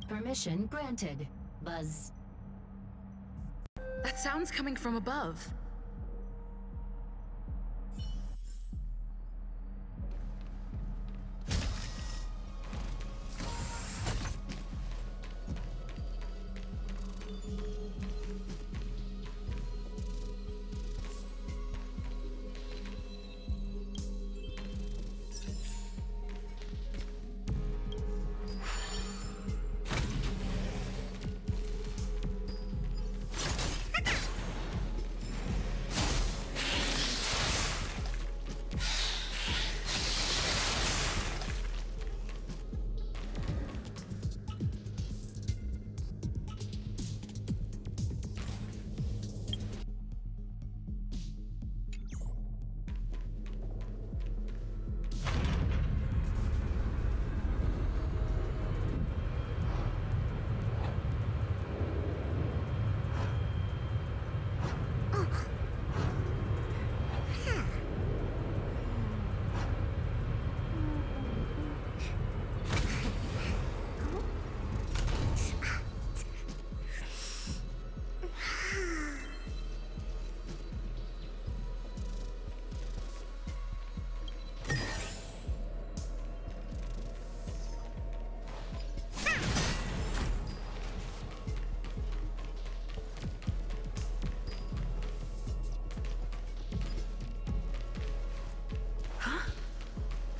Permission granted. Buzz. That sound's coming from above.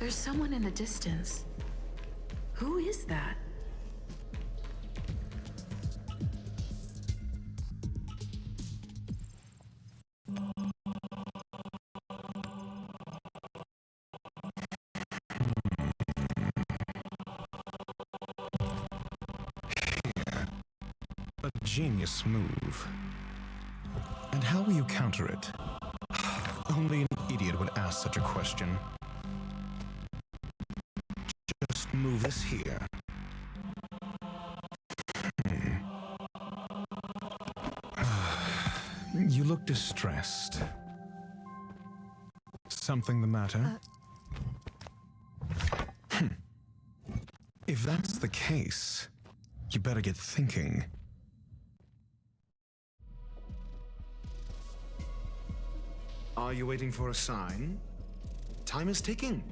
There's someone in the distance. Who is that? A genius move. And how will you counter it? Only an idiot would ask such a question. Just move this here. You look distressed. Something the matter? If that's the case, you better get thinking. Are you waiting for a sign? Time is ticking.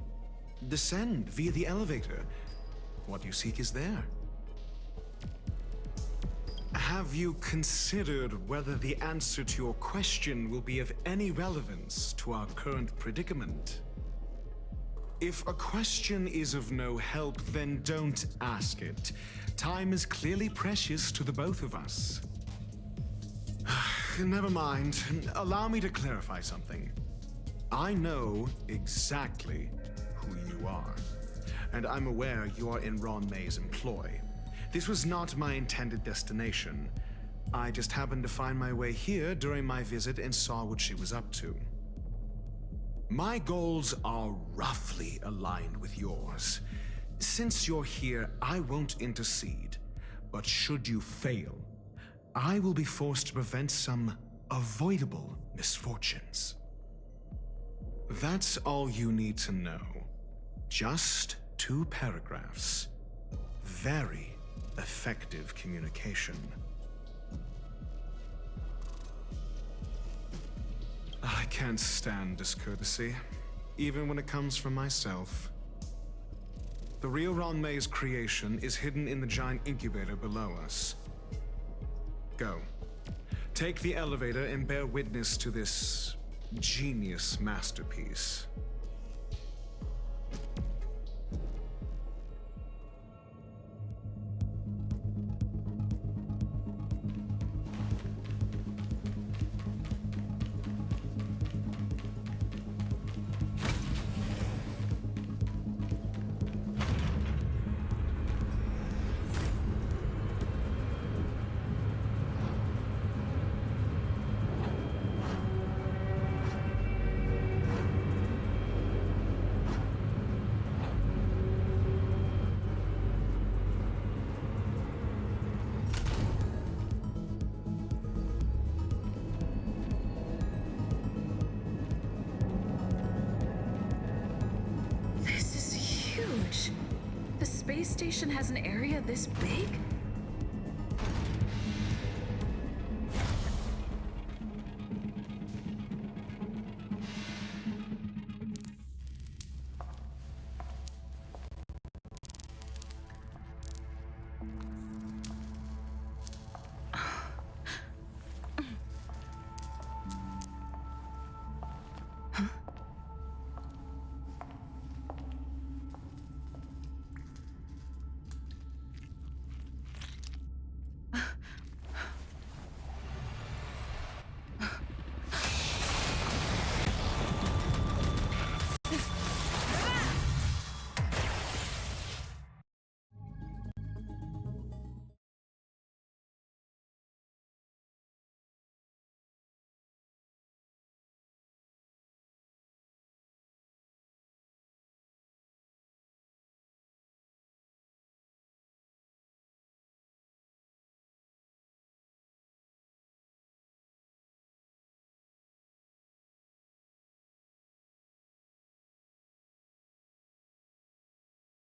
Descend via the elevator. What you seek is there. Have you considered whether the answer to your question will be of any relevance to our current predicament? If a question is of no help, then don't ask it. Time is clearly precious to the both of us. Never mind. Allow me to clarify something. I know exactly who you are, and I'm aware you are in Ron May's employ. This was not my intended destination. I just happened to find my way here during my visit and saw what she was up to. My goals are roughly aligned with yours. Since you're here, I won't intercede, but should you fail, I will be forced to prevent some avoidable misfortunes. That's all you need to know. Just 2 paragraphs. Very effective communication. I can't stand discourtesy, even when it comes from myself. The real Ron May's creation is hidden in the giant incubator below us. Go. Take the elevator and bear witness to this genius masterpiece. This is huge. The space station has an area this big?